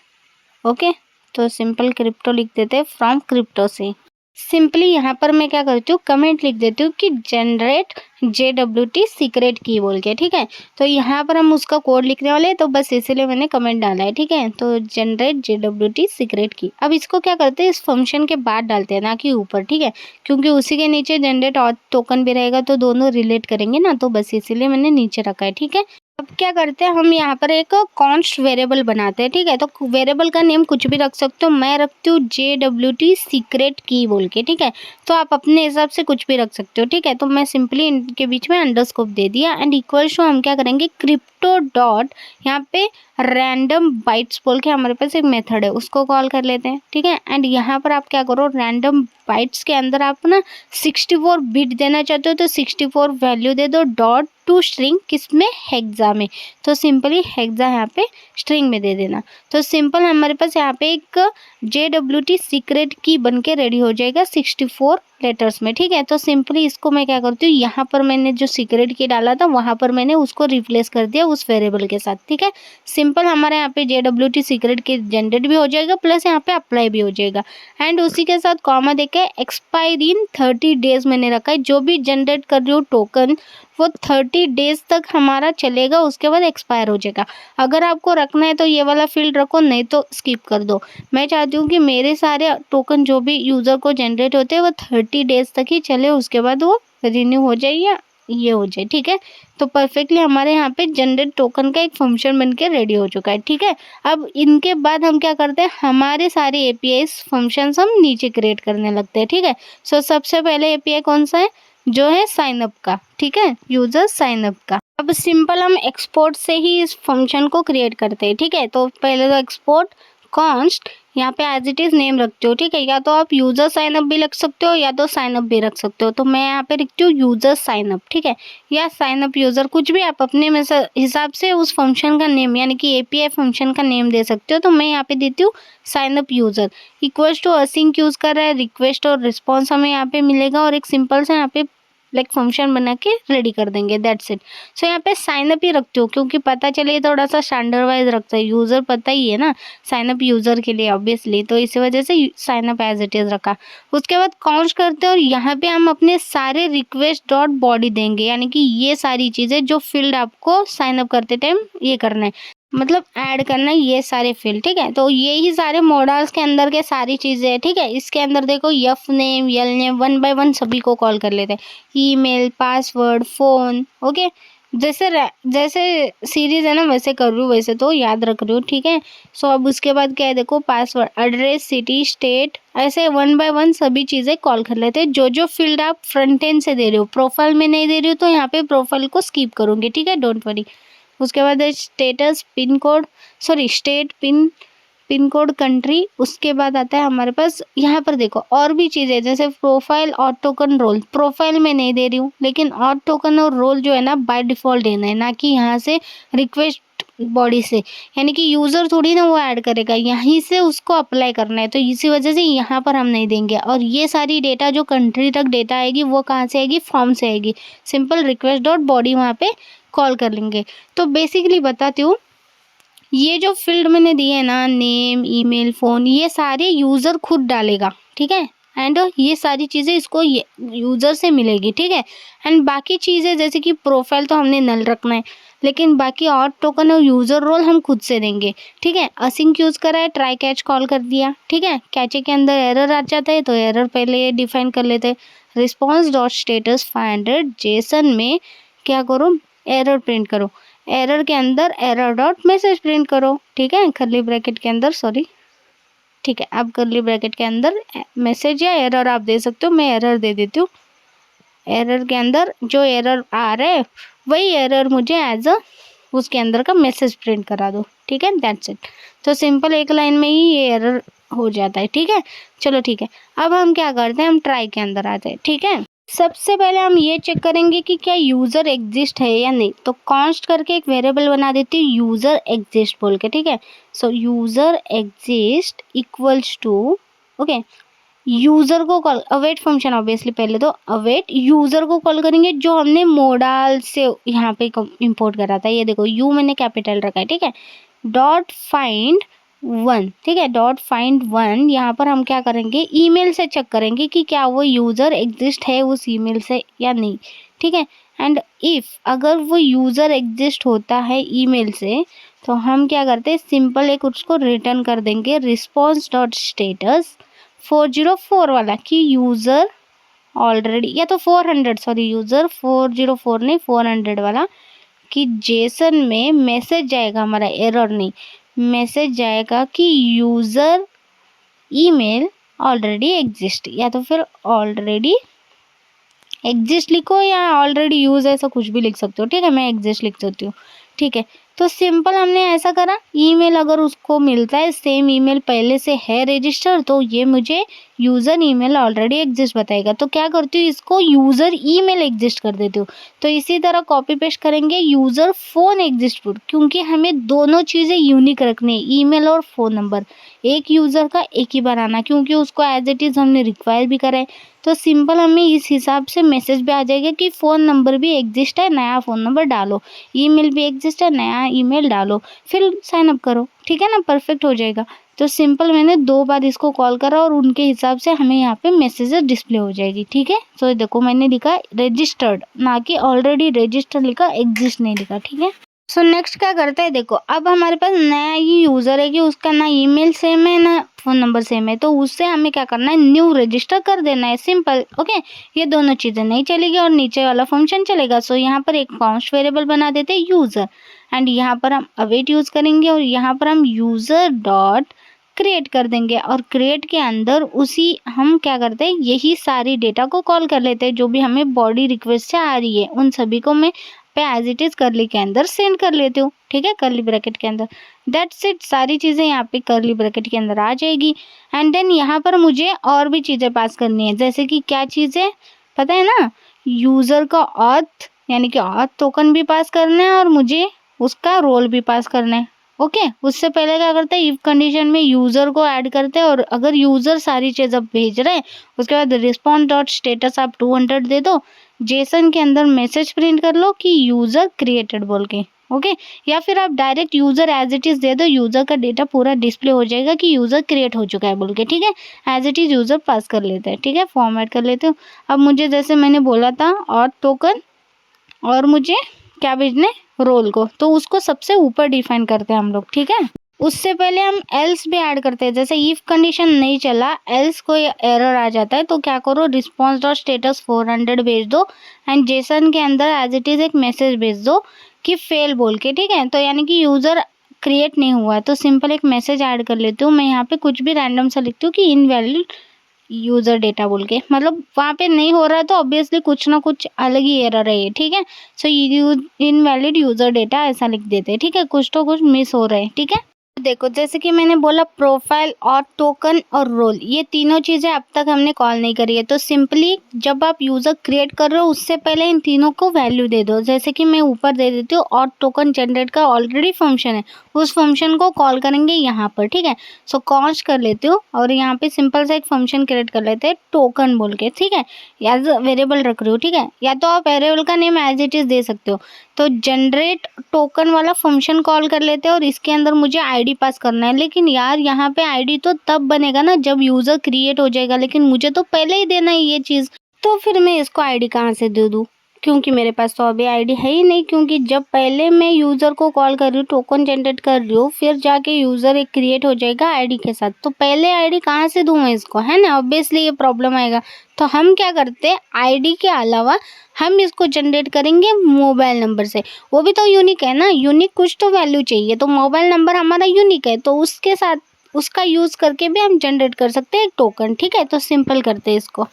ओके। तो सिंपल क्रिप्टो लिख देते हैं फ्रॉम क्रिप्टो से। सिंपली यहाँ पर मैं क्या करती हूँ, कमेंट लिख देती हूँ कि जनरेट JWT सीक्रेट की बोल के, ठीक है। तो यहाँ पर हम उसका कोड लिखने वाले हैं, तो बस इसीलिए मैंने कमेंट डाला है, ठीक है। तो जनरेट JWT सीक्रेट की। अब इसको क्या करते हैं, इस फंक्शन के बाद डालते हैं ना कि ऊपर, ठीक है, क्योंकि उसी के नीचे जनरेट और टोकन भी रहेगा तो दोनों रिलेट करेंगे ना, तो बस इसीलिए मैंने नीचे रखा है, ठीक है। अब क्या करते हैं, हम यहाँ पर एक कॉन्स्ट वेरिएबल बनाते हैं, ठीक है। तो वेरिएबल का नेम कुछ भी रख सकते हो, मैं रखती हूँ JWT सीक्रेट की बोल के, ठीक है। तो आप अपने हिसाब से कुछ भी रख सकते हो, ठीक है। तो मैं सिंपली इनके बीच में अंडरस्कोप दे दिया एंड इक्वल टू हम क्या करेंगे, क्रिप्टो डॉट यहाँ पे रैंडम बाइट्स बोल के हमारे पास एक मेथड है, उसको कॉल कर लेते हैं, ठीक है। एंड यहाँ पर आप क्या करो, रैंडम बाइट्स के अंदर आप ना 64 बिट देना चाहते हो तो 64 वैल्यू दे दो, डॉट टू स्ट्रिंग किसमें, हेक्सा में। तो सिंपली हेक्सा यहाँ पे स्ट्रिंग में दे देना। तो सिंपल हमारे पास यहाँ पे एक JWT सीक्रेट की बन के रेडी हो जाएगा 64 लेटर्स में, ठीक है। तो सिंपली इसको मैं क्या करती हूँ, यहाँ पर मैंने जो सीक्रेट की डाला था वहाँ पर मैंने उसको रिप्लेस कर दिया उस वेरिएबल के साथ, ठीक है। सिंपल हमारे यहाँ पे JWT सीक्रेट के जनरेट भी हो जाएगा प्लस यहाँ पे अप्लाई भी हो जाएगा एंड उसी के साथ कॉमा देके एक्सपायरी इन 30 डेज मैंने रखा है। जो भी जनरेट कर रही हूँ टोकन वो 30 डेज तक हमारा चलेगा, उसके बाद एक्सपायर हो जाएगा। अगर आपको रखना है तो ये वाला फील्ड रखो, नहीं तो स्किप कर दो। मैं चाहती हूँ कि मेरे सारे टोकन जो भी यूज़र को जनरेट होते हैं वो 30 डेज तक ही चले, उसके बाद वो रिन्यू हो जाए या ये हो जाए, ठीक है। तो परफेक्टली हमारे यहाँ पे जनरेट टोकन का एक फंक्शन बन के रेडी हो चुका है, ठीक है। अब इनके बाद हम क्या करते हैं, हमारे सारे APIs फंक्शंस हम नीचे क्रिएट करने लगते हैं, ठीक है। सो सबसे पहले API कौन सा है, जो है साइन अप का, ठीक है, यूजर साइन अप का। अब सिंपल हम एक्सपोर्ट से ही इस फंक्शन को क्रिएट करते हैं, ठीक है। तो पहले तो एक्सपोर्ट कॉन्स्ट यहाँ पे एज इट इज नेम रखते हो, ठीक है। या तो आप यूजर साइन अप भी रख सकते हो या तो साइन अप भी रख सकते हो। तो मैं यहाँ पे रखती हूँ यूजर साइन अप, ठीक है, या साइन अप यूजर, कुछ भी आप अपने में हिसाब से उस फंक्शन का नेम यानी कि API फंक्शन का नेम दे सकते हो। तो मैं यहाँ पे देती हूँ sign up user equals to async use कर रहा है, रिक्वेस्ट और रिस्पॉन्स हमें यहाँ पे मिलेगा और एक सिंपल सा यहाँ पे लाइक फंक्शन बना के रेडी कर देंगे, दैट्स इट। सो यहाँ पे साइन अप ही रखते हो क्योंकि पता चले थोड़ा सा स्टैंडर्ड वाइज रखता है, यूज़र पता ही है ना, साइन अप यूज़र के लिए ऑब्वियसली, तो इसी वजह से sign up as it is रखा। उसके बाद काउंट करते हैं और यहाँ पे हम अपने सारे रिक्वेस्ट डॉट बॉडी देंगे, यानी कि ये सारी चीज़ें जो फील्ड आपको साइन अप करते टाइम ये करना है, मतलब ऐड करना है ये सारे फील्ड, ठीक है। तो ये ही सारे मॉडल्स के अंदर के सारी चीज़ें हैं, ठीक है। इसके अंदर देखो F name, L name, one by one सभी को कॉल कर लेते हैं, ईमेल, पासवर्ड, फ़ोन, ओके। जैसे जैसे सीरीज़ है ना वैसे कर रही हूँ, वैसे तो याद रख रही हूँ, ठीक है। सो अब उसके बाद क्या है, देखो पासवर्ड, एड्रेस, सिटी, स्टेट, ऐसे वन बाय वन सभी चीज़ें कॉल कर लेते हैं। जो जो फील्ड आप फ्रंट एंड से दे रहे हो, प्रोफाइल में नहीं दे रही हो तो यहाँ पे प्रोफाइल को स्किप करूँगी, ठीक है, डोंट वरी। उसके बाद status, pin code, sorry state, pin code, country. उसके बाद आता है हमारे पास यहाँ पर देखो और भी चीज़ें जैसे प्रोफाइल और टोकन रोल। प्रोफाइल में नहीं दे रही हूँ लेकिन और टोकन और रोल जो है ना बाय डिफ़ॉल्ट देना है, ना कि यहाँ से रिक्वेस्ट बॉडी से, यानी कि यूज़र थोड़ी ना वो ऐड करेगा, यहीं से उसको अप्लाई करना है। तो इसी वजह से यहाँ पर हम नहीं देंगे। और ये सारी डेटा जो कंट्री तक डेटा आएगी वो कहाँ से आएगी, फॉर्म से आएगी। सिंपल रिक्वेस्ट डॉट बॉडी वहाँ पे कॉल कर लेंगे। तो बेसिकली बताती हूँ, ये जो फील्ड मैंने दिए है ना, नेम, ईमेल, फ़ोन, ये सारे यूज़र खुद डालेगा, ठीक है। एंड ये सारी चीज़ें इसको यूज़र से मिलेगी, ठीक है। एंड बाकी चीज़ें जैसे कि प्रोफाइल तो हमने नल रखना है, लेकिन बाकी और टोकन और यूज़र रोल हम खुद से देंगे, ठीक है। असिंक यूज़ करा है, ट्राई कैच कॉल कर दिया, ठीक है। कैचे के अंदर एरर आ जाता है तो एरर पहले डिफाइन कर लेते हैं। रिस्पॉन्स डॉट स्टेटस 500 जेसन में क्या करो, एरर प्रिंट करो। एरर के अंदर एरर डॉट मैसेज प्रिंट करो, ठीक है, कर्ली ब्रैकेट के अंदर, सॉरी, ठीक है। अब कर्ली ब्रैकेट के अंदर मैसेज या एरर आप दे सकते हो, मैं एरर दे देती हूँ। एरर के अंदर जो एरर आ रहा है वही एरर मुझे एज अ उसके अंदर का मैसेज प्रिंट करा दो, ठीक है, दैट्स इट। तो सिंपल एक लाइन में ही ये एरर हो जाता है, ठीक है। चलो ठीक है, अब हम क्या करते हैं, हम ट्राई के अंदर आते हैं, ठीक है। सबसे पहले हम ये चेक करेंगे कि क्या यूज़र एग्जिस्ट है या नहीं। तो कॉन्स्ट करके एक वेरिएबल बना देती हूँ यूज़र एग्जिस्ट बोल के, ठीक है। So user exist equals to, okay, user को कॉल, अवेट फंक्शन ऑब्वियसली, पहले तो अवेट यूज़र को कॉल करेंगे जो हमने मोडाल से यहाँ पे इंपोर्ट करा था। ये देखो यू मैंने कैपिटल रखा है, ठीक है। डॉट फाइंड 1, ठीक है, डॉट फाइंड 1 यहाँ पर हम क्या करेंगे, ईमेल से चेक करेंगे कि क्या वो यूज़र एग्जिस्ट है उस ईमेल से या नहीं, ठीक है। एंड इफ़ अगर वो यूज़र एग्जिस्ट होता है ईमेल से तो हम क्या करते हैं, सिंपल एक उसको रिटर्न कर देंगे रिस्पॉन्स डॉट स्टेटस 404 वाला कि यूज़र ऑलरेडी, या तो 400, सॉरी, यूज़र 404 नहीं 400 वाला, कि जेसन में मैसेज जाएगा, हमारा एरर नहीं, मैसेज जाएगा कि यूज़र ईमेल ऑलरेडी एग्जिस्ट, या तो फिर ऑलरेडी एग्जिस्ट लिखो या ऑलरेडी यूज, ऐसा कुछ भी लिख सकते हो, ठीक है। मैं एग्जिस्ट लिख सकती हूँ, ठीक है। तो सिंपल हमने ऐसा करा, ईमेल अगर उसको मिलता है, सेम ईमेल पहले से है रजिस्टर, तो ये मुझे यूज़र ईमेल ऑलरेडी एग्जिस्ट बताएगा। तो क्या करती हूँ, इसको यूज़र ईमेल एग्जिस्ट कर देती हूँ। तो इसी तरह कॉपी पेस्ट करेंगे यूज़र फ़ोन एग्जिस्ट पुट, क्योंकि हमें दोनों चीज़ें यूनिक रखनी है, ईमेल और फ़ोन नंबर एक यूज़र का एक ही बनाना, क्योंकि उसको एज इट इज़ हमने रिक्वायर भी करा है। तो सिंपल हमें इस हिसाब से मैसेज भी आ जाएगा कि फ़ोन नंबर भी एग्जिस्ट है, नया फ़ोन नंबर डालो, ईमेल भी एग्जिस्ट है, नया ईमेल डालो, फिर साइन अप करो, ठीक है ना, परफेक्ट हो जाएगा। तो सिंपल मैंने 2 बार इसको कॉल करा और उनके हिसाब से हमें यहाँ पे मैसेजेस डिस्प्ले हो जाएगी, ठीक है। सो देखो मैंने लिखा रजिस्टर्ड, ना कि ऑलरेडी रजिस्टर्ड लिखा, एग्जिस्ट नहीं लिखा, ठीक है। सो नेक्स्ट क्या करते हैं, देखो अब हमारे पास नया ही यूज़र है कि उसका ना ईमेल सेम है ना फ़ोन नंबर सेम है, तो उससे हमें क्या करना है, न्यू रजिस्टर कर देना है, सिंपल, ओके। ये दोनों चीज़ें नहीं चलेगी और नीचे वाला फंक्शन चलेगा। सो यहाँ पर एक कॉन्स्ट वेरिएबल बना देते हैं यूज़र, एंड यहाँ पर हम अवेट यूज़ करेंगे और यहाँ पर हम यूज़र डॉट क्रिएट कर देंगे, और क्रिएट के अंदर उसी हम क्या करते हैं, यही सारी डेटा को कॉल कर लेते हैं जो भी हमें बॉडी रिक्वेस्ट से आ रही है, उन सभी को मैं पे एज इट इज़ करली के अंदर सेंड कर लेती हूँ, ठीक है, करली ब्रैकेट के अंदर। दैट्स इट, सारी चीज़ें यहाँ पे करली ब्रैकेट के अंदर आ जाएगी। एंड देन यहाँ पर मुझे और भी चीज़ें पास करनी है, जैसे कि क्या चीज़ें पता है ना, यूज़र का ऑथ यानी कि ऑथ टोकन भी पास करना है और मुझे उसका रोल भी पास करना है, ओके। उससे पहले क्या करते हैं, इफ कंडीशन में यूज़र को ऐड करते हैं, और अगर यूज़र सारी चीज़ अब भेज रहे हैं, उसके बाद रिस्पॉन्स डॉट स्टेटस आप 200 दे दो, जेसन के अंदर मैसेज प्रिंट कर लो कि यूज़र क्रिएटेड बोल के, ओके। या फिर आप direct user as it is दे दो, यूज़र का डेटा पूरा डिस्प्ले हो जाएगा कि यूज़र क्रिएट हो चुका है बोल के, ठीक है। एज इट इज़ यूज़र पास कर लेते हैं, ठीक है, फॉर्मेट कर लेते हो। अब मुझे जैसे मैंने बोला था और टोकन, और मुझे क्या भेजने, रोल को, तो उसको सबसे ऊपर डिफाइन करते हैं हम लोग, ठीक है। उससे पहले हम एल्स भी ऐड करते हैं, जैसे इफ कंडीशन नहीं चला, एल्स कोई एरर आ जाता है, तो क्या करो, रिस्पॉन्स डॉट स्टेटस 400 भेज दो, एंड जेसन के अंदर एज इट इज़ एक मैसेज भेज दो कि फेल बोल के, ठीक है। तो यानी कि यूज़र क्रिएट नहीं हुआ, तो सिंपल एक मैसेज ऐड कर लेती हूँ मैं, यहाँ पे कुछ भी रैंडम सा लिखती हूँ कि इनवैलिड यूज़र डेटा बोल के, मतलब वहाँ पे नहीं हो रहा है तो ऑब्वियसली कुछ ना कुछ अलग ही एरर है ये, ठीक है। सो इनवैलिड यूज़र डेटा ऐसा लिख देते हैं, ठीक है, कुछ तो कुछ मिस हो रहा है, ठीक है। देखो जैसे कि मैंने बोला प्रोफाइल और टोकन और रोल, ये तीनों चीज़ें अब तक हमने कॉल नहीं करी है। तो सिंपली जब आप यूज़र क्रिएट कर रहे हो उससे पहले इन तीनों को वैल्यू दे दो, जैसे कि मैं ऊपर दे देती हूँ, और टोकन जनरेट का ऑलरेडी फंक्शन है, उस फंक्शन को कॉल करेंगे यहाँ पर, ठीक है। सो कॉन्स्ट कर लेती हूँ और यहाँ पे सिंपल सा एक फंक्शन क्रिएट कर लेते हैं टोकन बोल के, ठीक है, एज वेरिएबल रख रही हूँ, ठीक है। या तो आप वेरिएबल का नेम एज इट इज़ दे सकते हो, तो जनरेट टोकन वाला फंक्शन कॉल कर लेते हैं और इसके अंदर मुझे आईडी पास करना है। लेकिन यार यहाँ पे आईडी तो तब बनेगा ना जब यूज़र क्रिएट हो जाएगा, लेकिन मुझे तो पहले ही देना है ये चीज़, तो फिर मैं इसको आईडी कहाँ से दे दूँ? क्योंकि मेरे पास तो अभी आईडी है ही नहीं, क्योंकि जब पहले मैं यूज़र को कॉल कर रही हूँ, टोकन जनरेट कर रही हूँ, फिर जाके यूज़र एक क्रिएट हो जाएगा आईडी के साथ, तो पहले आईडी कहाँ से दूँ मैं इसको, है ना? ऑब्वियसली ये प्रॉब्लम आएगा। तो हम क्या करते हैं, आईडी के अलावा हम इसको जनरेट करेंगे मोबाइल नंबर से। वो भी तो यूनिक है ना, यूनिक कुछ तो वैल्यू चाहिए, तो मोबाइल नंबर हमारा यूनिक है, तो उसके साथ उसका यूज़ करके भी हम जनरेट कर सकते हैं एक टोकन। ठीक है, तो सिंपल करते हैं इसको।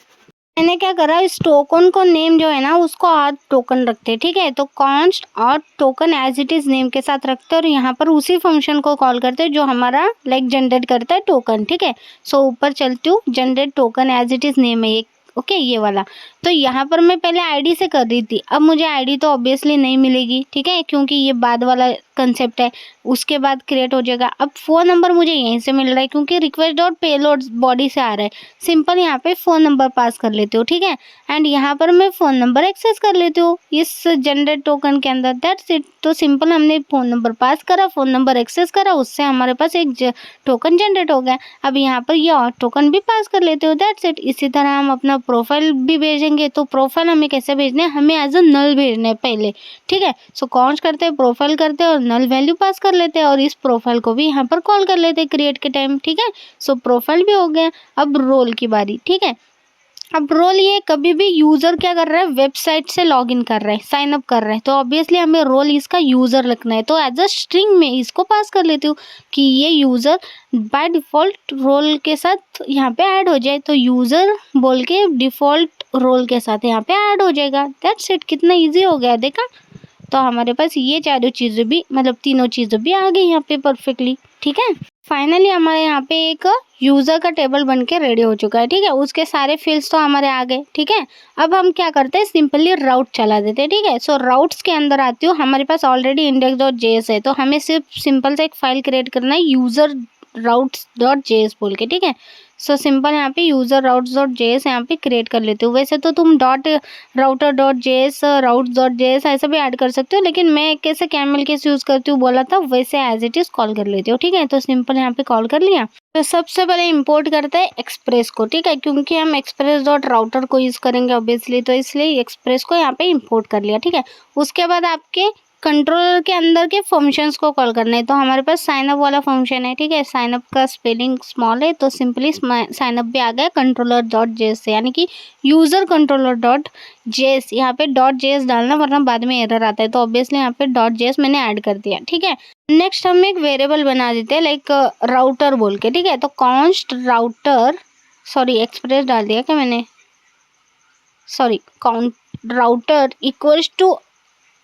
मैंने क्या करा, इस टोकन को नेम जो है ना उसको आर टोकन रखते हैं। ठीक है, तो कॉन्स्ट और token as it is name के साथ रखते हैं और यहाँ पर उसी फंक्शन को कॉल करते हैं जो हमारा लाइक जनरेट करता है टोकन। ठीक है, सो ऊपर चलती हूँ, generate token as it is name है एक, ओके ये वाला। तो यहाँ पर मैं पहले आईडी से कर रही थी, अब मुझे आईडी तो ऑब्वियसली नहीं मिलेगी, ठीक है, क्योंकि ये बाद वाला कंसेप्ट है, उसके बाद क्रिएट हो जाएगा। अब फ़ोन नंबर मुझे यहीं से मिल रहा है क्योंकि रिक्वेस्ट डॉट पेलोड बॉडी से आ रहा है। सिंपल यहाँ पे फ़ोन नंबर पास कर लेती हूँ, ठीक है, एंड यहाँ पर मैं फ़ोन नंबर एक्सेस कर लेती हूँ इस जनरेट टोकन के अंदर, दैट्स इट। तो सिंपल हमने फ़ोन नंबर पास करा, फ़ोन नंबर एक्सेस करा, उससे हमारे पास एक टोकन जनरेट हो गया। अब यहाँ पर ये और टोकन भी पास कर लेते हो, दैट्स इट। इसी तरह हम अपना प्रोफाइल भी भेजेंगे, तो प्रोफाइल हमें कैसे भेजना है, हमें एज अ नल भेजना है पहले। ठीक है, सो कॉन्स्ट करते हैं, प्रोफाइल करते हैं और नल वैल्यू पास कर लेते हैं और इस प्रोफाइल को भी यहाँ पर कॉल कर लेते हैं क्रिएट के टाइम। ठीक है, सो प्रोफाइल भी हो गया। अब रोल की बारी। ठीक है, अब रोल ये कभी भी यूज़र क्या कर रहा है, वेबसाइट से लॉगिन कर रहा है, साइन अप कर रहा है, तो ऑब्वियसली हमें रोल इसका यूज़र लिखना है, तो एज अ स्ट्रिंग में इसको पास कर लेती हूँ कि ये यूज़र बाय डिफ़ॉल्ट रोल के साथ यहाँ पे ऐड हो जाए, तो यूज़र बोल के डिफ़ॉल्ट रोल के साथ यहाँ पे ऐड हो जाएगा। दैट्स इट, कितना ईजी हो गया देखा। तो हमारे पास ये चारों चीज़ें भी, मतलब तीनों चीज़ें भी आ गई यहाँ पे परफेक्टली। ठीक है, फाइनली हमारे यहाँ पे एक यूज़र का टेबल बन के रेडी हो चुका है। ठीक है, उसके सारे फील्ड्स तो हमारे आ गए। ठीक है, अब हम क्या करते हैं, सिंपली राउट चला देते हैं। ठीक है, सो राउट्स के अंदर आती हूँ, हमारे पास ऑलरेडी index.js है, तो हमें सिर्फ सिंपल से एक फाइल क्रिएट करना है यूज़र routes.js बोल के। ठीक है, सो सिंपल यहाँ पे यूज़र routes.js यहाँ पे क्रिएट कर लेते हो। वैसे तो तुम router.js routes.js ऐसा भी ऐड कर सकते हो, लेकिन मैं कैसे कैमल केस यूज़ करती हूँ बोला था, वैसे एज इट इज़ कॉल कर लेते हो। ठीक है, तो सिंपल यहाँ पे कॉल कर लिया। तो सबसे पहले इंपोर्ट करते हैं एक्सप्रेस को। ठीक है, क्योंकि हम एक्सप्रेस डॉट राउटर को यूज़ करेंगे ऑब्वियसली, तो इसलिए एक्सप्रेस को यहाँ पे इंपोर्ट कर लिया। ठीक है, उसके बाद आपके कंट्रोलर के अंदर के फंक्शंस को कॉल करना है, तो हमारे पास साइनअप वाला फंक्शन है। ठीक है, साइनअप का स्पेलिंग स्मॉल है, तो सिंपली साइनअप भी आ गया कंट्रोलर डॉट जेएस से, यानी कि यूज़र कंट्रोलर डॉट जेएस। यहाँ पे डॉट जेएस डालना वरना बाद में एरर आता है, तो ऑब्वियसली यहाँ पे डॉट जेएस मैंने ऐड कर दिया। ठीक है, नेक्स्ट हम एक वेरिएबल बना देते हैं लाइक राउटर बोल के। ठीक है, तो कॉन्स्ट राउटर, सॉरी एक्सप्रेस डाल दिया क्या मैंने, sorry count router equals to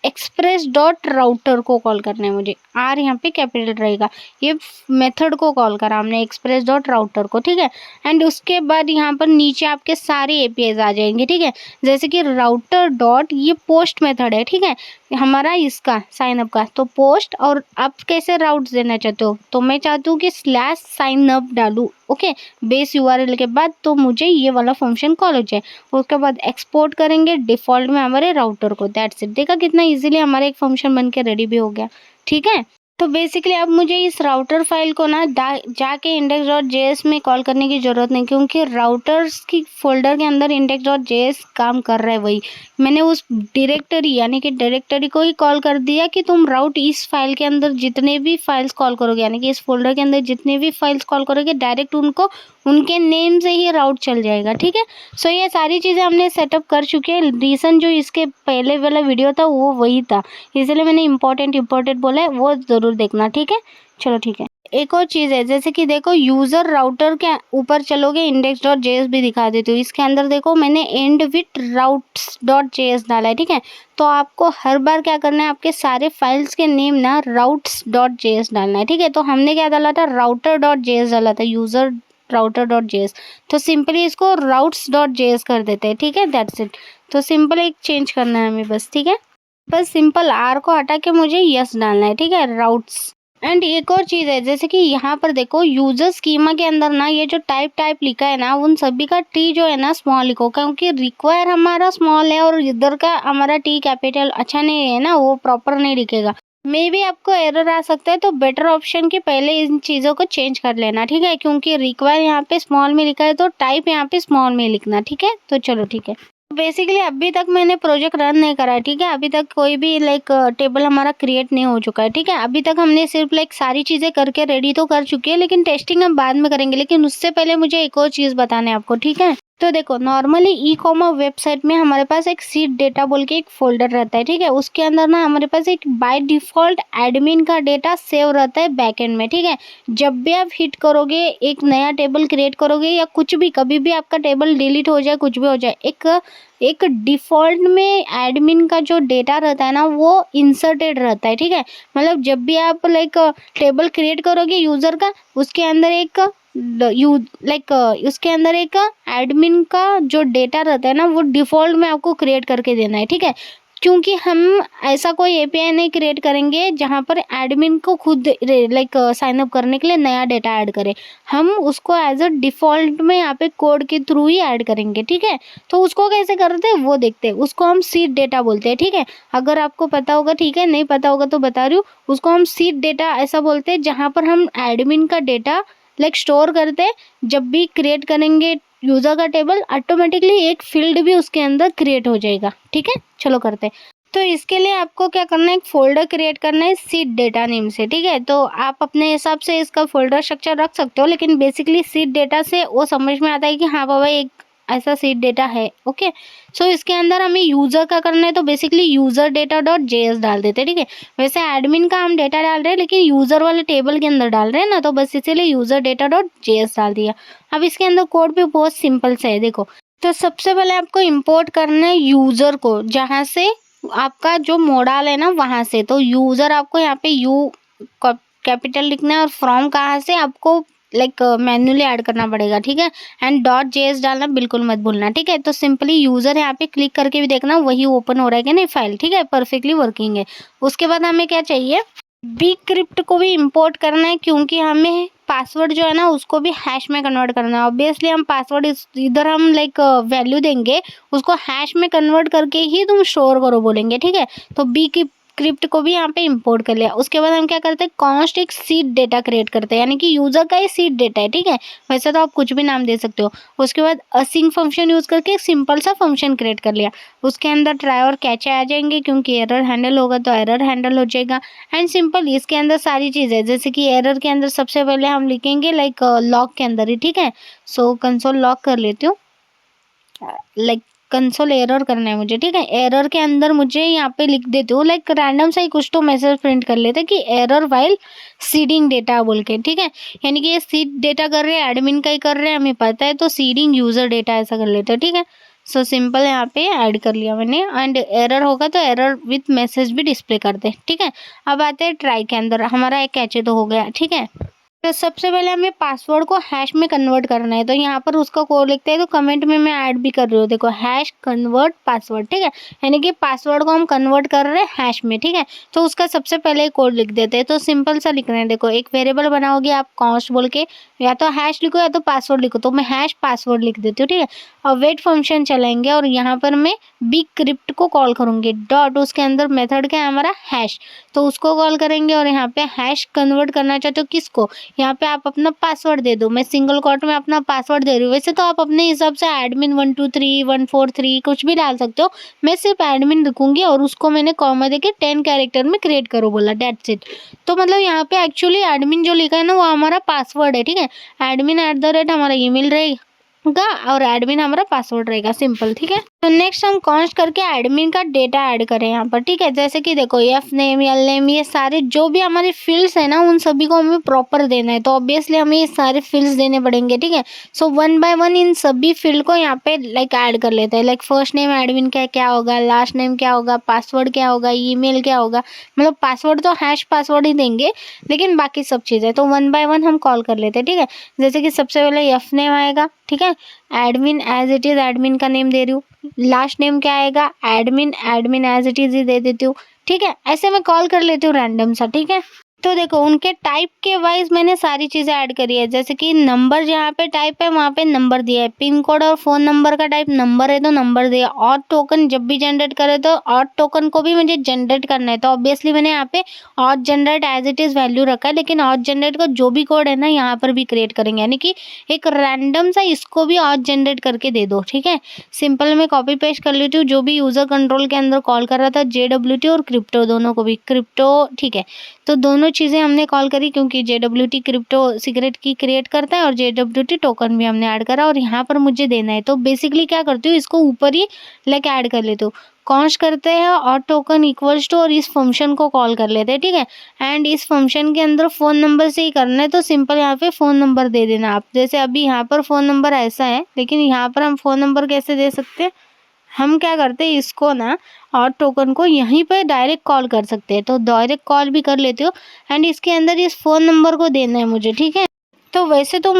express dot router को कॉल करना है मुझे, आर यहाँ पे कैपिटल रहेगा। ये मेथड को कॉल करा हमने एक्सप्रेस डॉट राउटर को। ठीक है, एंड उसके बाद यहाँ पर नीचे आपके सारे एपीआईज आ जाएंगे। ठीक है, जैसे कि राउटर डॉट, ये पोस्ट मेथड है। ठीक है, हमारा इसका साइनअप का, तो पोस्ट, और आप कैसे राउट्स देना चाहते हो, तो मैं चाहती हूँ कि स्लैश साइनअप डालूँ। ओके, बेस यूआरएल के बाद तो मुझे ये वाला फंक्शन कॉल हो जाए। उसके बाद एक्सपोर्ट करेंगे डिफ़ॉल्ट में हमारे राउटर को, दैट्स इट। देखा कितना इजीली हमारा एक फंक्शन बन के रेडी भी हो गया। ठीक है, तो बेसिकली अब मुझे इस राउटर फाइल को ना जाके index.js में कॉल करने की ज़रूरत नहीं, क्योंकि राउटर्स की फोल्डर के अंदर index.js काम कर रहा है वही। मैंने उस डायरेक्टरी यानी कि डायरेक्टरी को ही कॉल कर दिया कि तुम राउट इस फाइल के अंदर जितने भी फाइल्स कॉल करोगे, यानी कि इस फोल्डर के अंदर जितने भी फाइल्स कॉल करोगे, डायरेक्ट उनको उनके नेम से ही राउट चल जाएगा। ठीक है, सो ये सारी चीज़ें हमने सेटअप कर चुके हैं। रीज़न जो इसके पहले वाला वीडियो था वो वही था, इसलिए मैंने इंपॉर्टेंट बोला है, वो ज़रूर देखना। ठीक है, चलो ठीक है। एक और चीज़ है, जैसे कि देखो यूज़र राउटर के ऊपर चलोगे, index.js भी दिखा देती हूँ। इसके अंदर देखो मैंने एंड विथ routes.js डाला है। ठीक है, तो आपको हर बार क्या करना है, आपके सारे फाइल्स के नेम ना routes.js डालना है। ठीक है, तो हमने क्या डाला था, router.js डाला था, यूज़र router.js, तो सिंपली इसको routes.js कर देते हैं। ठीक है, दैट्स इट। तो सिंपल एक चेंज करना है हमें बस। ठीक है, बस सिंपल आर को हटा के मुझे यस डालना है। ठीक है, राउट्स एंड एक और चीज़ है, जैसे कि यहाँ पर देखो यूजर स्कीमा के अंदर ना ये जो टाइप लिखा है ना, उन सभी का टी जो है ना स्मॉल लिखो, क्योंकि रिक्वायर हमारा स्मॉल है और इधर का हमारा टी कैपिटल अच्छा नहीं है ना, वो प्रॉपर नहीं दिखेगा। मे भी आपको एरर आ सकता है, तो बेटर ऑप्शन कि पहले इन चीज़ों को चेंज कर लेना, ठीक है, क्योंकि रिक्वायर यहाँ पे स्मॉल में लिखा है तो टाइप यहाँ पे स्मॉल में लिखना, ठीक है। तो चलो ठीक है। बेसिकली अभी तक मैंने प्रोजेक्ट रन नहीं करा है, ठीक है। अभी तक कोई भी टेबल हमारा क्रिएट नहीं हो चुका है, ठीक है। अभी तक हमने सिर्फ सारी चीज़ें करके रेडी तो कर चुकी है, लेकिन टेस्टिंग हम बाद में करेंगे। लेकिन उससे पहले मुझे एक और चीज़ बताना है आपको, ठीक है। तो देखो नॉर्मली ई कॉमर्स वेबसाइट में हमारे पास एक सीड डेटा बोल के एक फोल्डर रहता है, ठीक है। उसके अंदर ना हमारे पास एक बाय डिफ़ॉल्ट एडमिन का डेटा सेव रहता है बैकएंड में, ठीक है। जब भी आप हिट करोगे, एक नया टेबल क्रिएट करोगे या कुछ भी, कभी भी आपका टेबल डिलीट हो जाए, कुछ भी हो जाए, एक डिफ़ॉल्ट में एडमिन का जो डेटा रहता है ना, वो इंसर्टेड रहता है, ठीक है। मतलब जब भी आप टेबल क्रिएट करोगे यूज़र का, उसके अंदर उसके अंदर एक एडमिन का जो डेटा रहता है ना, वो डिफ़ॉल्ट में आपको क्रिएट करके देना है, ठीक है। क्योंकि हम ऐसा कोई एपीआई नहीं क्रिएट करेंगे जहाँ पर एडमिन को खुद साइन अप करने के लिए नया डेटा ऐड करे। हम उसको एज अ डिफ़ॉल्ट में यहाँ पे कोड के थ्रू ही ऐड करेंगे, ठीक है। तो उसको कैसे करते हैं वो देखते हैं। उसको हम सीड डेटा बोलते हैं, ठीक है। अगर आपको पता होगा ठीक है, नहीं पता होगा तो बता रही हूँ। उसको हम सीड डेटा ऐसा बोलते हैं जहाँ पर हम एडमिन का डेटा स्टोर करते हैं। जब भी क्रिएट करेंगे यूज़र का टेबल, ऑटोमेटिकली एक फील्ड भी उसके अंदर क्रिएट हो जाएगा, ठीक है। चलो करते हैं। तो इसके लिए आपको क्या करना है, एक फ़ोल्डर क्रिएट करना है सीड डेटा नेम से, ठीक है। तो आप अपने हिसाब से इसका फ़ोल्डर स्ट्रक्चर रख सकते हो, लेकिन बेसिकली सीड डेटा से वो समझ में आता है कि हाँ बाबा एक ऐसा सीड डेटा है, ओके। सो इसके अंदर हमें यूज़र का करना है, तो basically user data dot JS डाल देते हैं, ठीक है। वैसे एडमिन का हम डेटा डाल रहे हैं, लेकिन यूज़र वाले टेबल के अंदर डाल रहे हैं ना, तो बस इसीलिए यूज़र डेटा डॉट जेएस डाल दिया। अब इसके अंदर कोड भी बहुत सिंपल सा है, देखो। तो सबसे पहले आपको इंपोर्ट करना है यूज़र को, जहाँ से आपका जो मॉडल है ना वहाँ से। तो यूज़र आपको यहाँ पे यू कैपिटल लिखना है, और फ्रॉम कहाँ से आपको मैन्युअली ऐड करना पड़ेगा, ठीक है। एंड डॉट जेएस डालना बिल्कुल मत भूलना, ठीक है। तो सिंपली यूज़र यहाँ पे क्लिक करके भी देखना वही ओपन हो रहा है कि नहीं फाइल, ठीक है, परफेक्टली वर्किंग है। उसके बाद हमें क्या चाहिए, bcrypt को भी इंपोर्ट करना है, क्योंकि हमें पासवर्ड जो है ना उसको भी हैश में कन्वर्ट करना है। ऑब्वियसली हम पासवर्ड इधर हम वैल्यू देंगे, उसको हैश में कन्वर्ट करके ही तुम स्टोर करो बोलेंगे, ठीक है। तो bcrypt को भी यहाँ पे इंपोर्ट कर लिया। उसके बाद हम क्या करते हैं, कॉन्स्ट एक सीड डेटा क्रिएट करते हैं, यानी कि यूज़र का ही सीड डेटा है, ठीक है। वैसे तो आप कुछ भी नाम दे सकते हो। उसके बाद असिंक फंक्शन यूज़ करके एक सिंपल सा फंक्शन क्रिएट कर लिया। उसके अंदर ट्राई और कैच आ जाएंगे, क्योंकि एरर हैंडल होगा तो एरर हैंडल हो जाएगा। एंड सिंपल इसके अंदर सारी चीज़ें, जैसे कि एरर के अंदर सबसे पहले हम लिखेंगे लॉग के अंदर ही, ठीक है। सो कंसोल लॉग कर लेती हूँ, कंसोल एरर करना है मुझे, ठीक है। एरर के अंदर मुझे यहाँ पे लिख देती हूँ रैंडम सा ही कुछ तो मैसेज प्रिंट कर लेते कि एरर वाइल सीडिंग डेटा बोल के, ठीक है। यानी कि ये सीड डेटा कर रहे हैं, एडमिन का ही कर रहे हैं, हमें पता है, तो सीडिंग यूज़र डेटा ऐसा कर लेते हैं, ठीक है। सो सिंपल यहाँ पे ऐड कर लिया मैंने। एंड एरर होगा तो एरर विथ मैसेज भी डिस्प्ले कर दे, ठीक है। अब आते हैं ट्राई के अंदर, हमारा एक कैचे तो हो गया, ठीक है। तो सबसे पहले हमें पासवर्ड को हैश में कन्वर्ट करना है, तो यहाँ पर उसका कोड लिखते हैं। तो कमेंट में मैं ऐड भी कर रही हूँ, देखो हैश कन्वर्ट पासवर्ड, ठीक है। यानी कि पासवर्ड को हम कन्वर्ट कर रहे हैं हैश में, ठीक है। तो उसका सबसे पहले कोड लिख देते हैं। तो सिंपल सा लिख रहे हैं, देखो एक वेरिएबल बनाओगे आप कॉन्स्ट बोल के, या तो हैश लिखो या तो पासवर्ड लिखो, तो मैं हैश पासवर्ड लिख देती हूँ, ठीक है। और वेट फंक्शन चलाएंगे, और यहाँ पर मैं bcrypt को कॉल करूँगी, डॉट उसके अंदर मेथड क्या है हमारा हैश, तो उसको कॉल करेंगे। और यहाँ पे हैश कन्वर्ट करना चाहते हो किसको, यहाँ पे आप अपना पासवर्ड दे दो। मैं सिंगल कोट में अपना पासवर्ड दे रही हूँ, वैसे तो आप अपने हिसाब से एडमिन 123143 कुछ भी डाल सकते हो। मैं सिर्फ एडमिन लिखूंगी, और उसको मैंने कॉमा देके 10 कैरेक्टर में क्रिएट करो बोला, डेट्स इट। तो मतलब यहाँ पे एक्चुअली एडमिन जो लिखा है ना वो हमारा पासवर्ड है, ठीक है। admin@, हमारा ईमेल रहेगा, और एडमिन हमारा पासवर्ड रहेगा, सिंपल, ठीक है। तो नेक्स्ट हम कॉन्स्ट करके एडमिन का डेटा ऐड करें यहाँ पर, ठीक है। जैसे कि देखो एफ नेम, एल नेम, ये सारे जो भी हमारे फील्ड्स है ना उन सभी को हमें प्रॉपर देना है, तो ऑब्वियसली हमें ये सारे फील्ड्स देने पड़ेंगे, ठीक है। सो 1 बाय 1 इन सभी फील्ड को यहाँ पे ऐड कर लेते हैं। फर्स्ट नेम एडमिन का क्या होगा, लास्ट नेम क्या होगा, पासवर्ड क्या होगा, ईमेल क्या होगा। मतलब पासवर्ड तो हैश पासवर्ड ही देंगे, लेकिन बाकी सब चीज़ें तो 1 बाय 1 हम कॉल कर लेते हैं, ठीक है। जैसे कि सबसे पहले एफ नेम आएगा, ठीक है। Admin as it is admin का नेम दे रही हूँ। लास्ट नेम क्या आएगा, एडमिन एज इट इज ही दे देती हूँ, ठीक है। ऐसे मैं कॉल कर लेती हूँ रैंडम सा, ठीक है। तो देखो उनके टाइप के वाइज मैंने सारी चीज़ें ऐड करी है, जैसे कि नंबर जहाँ पे टाइप है वहाँ पे नंबर दिया है, पिन कोड और फ़ोन नंबर का टाइप नंबर है तो नंबर दिया, ऑड टोकन जब भी जनरेट करे तो ऑड टोकन को भी मुझे जनरेट करना है, तो ऑब्वियसली मैंने यहाँ पे odd generate as it is value रखा है, लेकिन ऑड जनरेट का जो भी कोड है ना यहाँ पर भी क्रिएट करेंगे, यानी कि एक रैंडम सा इसको भी ऑड जनरेट करके दे दो, ठीक है। सिंपल मैं कॉपी पेस्ट कर लेती हूँ, जो भी यूज़र कंट्रोल के अंदर कॉल कर रहा था JWT और क्रिप्टो दोनों को भी, क्रिप्टो ठीक है, तो दोनों चीज़ें हमने कॉल करी क्योंकि JWT क्रिप्टो सीक्रेट की क्रिएट करता है और JWT टोकन भी हमने ऐड करा और यहाँ पर मुझे देना है, तो बेसिकली क्या करती हूँ इसको ऊपर ही लेके ऐड कर लेती हूँ, कॉन्स्ट करते हैं और टोकन इक्वल्स टू और इस फंक्शन को कॉल कर लेते हैं, ठीक है। एंड इस फंक्शन के अंदर फ़ोन नंबर से ही करना है, तो सिंपल यहाँ पे फ़ोन नंबर दे देना आप, जैसे अभी यहाँ पर फ़ोन नंबर ऐसा है, लेकिन यहाँ पर हम फ़ोन नंबर कैसे दे सकते हैं, हम क्या करते हैं इसको ना और टोकन को यहीं पे डायरेक्ट कॉल कर सकते हैं, तो डायरेक्ट कॉल भी कर लेते हो एंड इसके अंदर इस फ़ोन नंबर को देना है मुझे, ठीक है। तो वैसे तो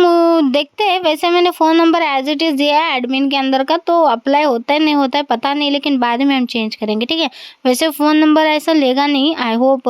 देखते हैं, वैसे मैंने phone number as it is दिया है एडमिन के अंदर का, तो अप्लाई होता है नहीं होता है पता नहीं, लेकिन बाद में हम चेंज करेंगे, ठीक है। वैसे फ़ोन नंबर ऐसा लेगा नहीं आई होप,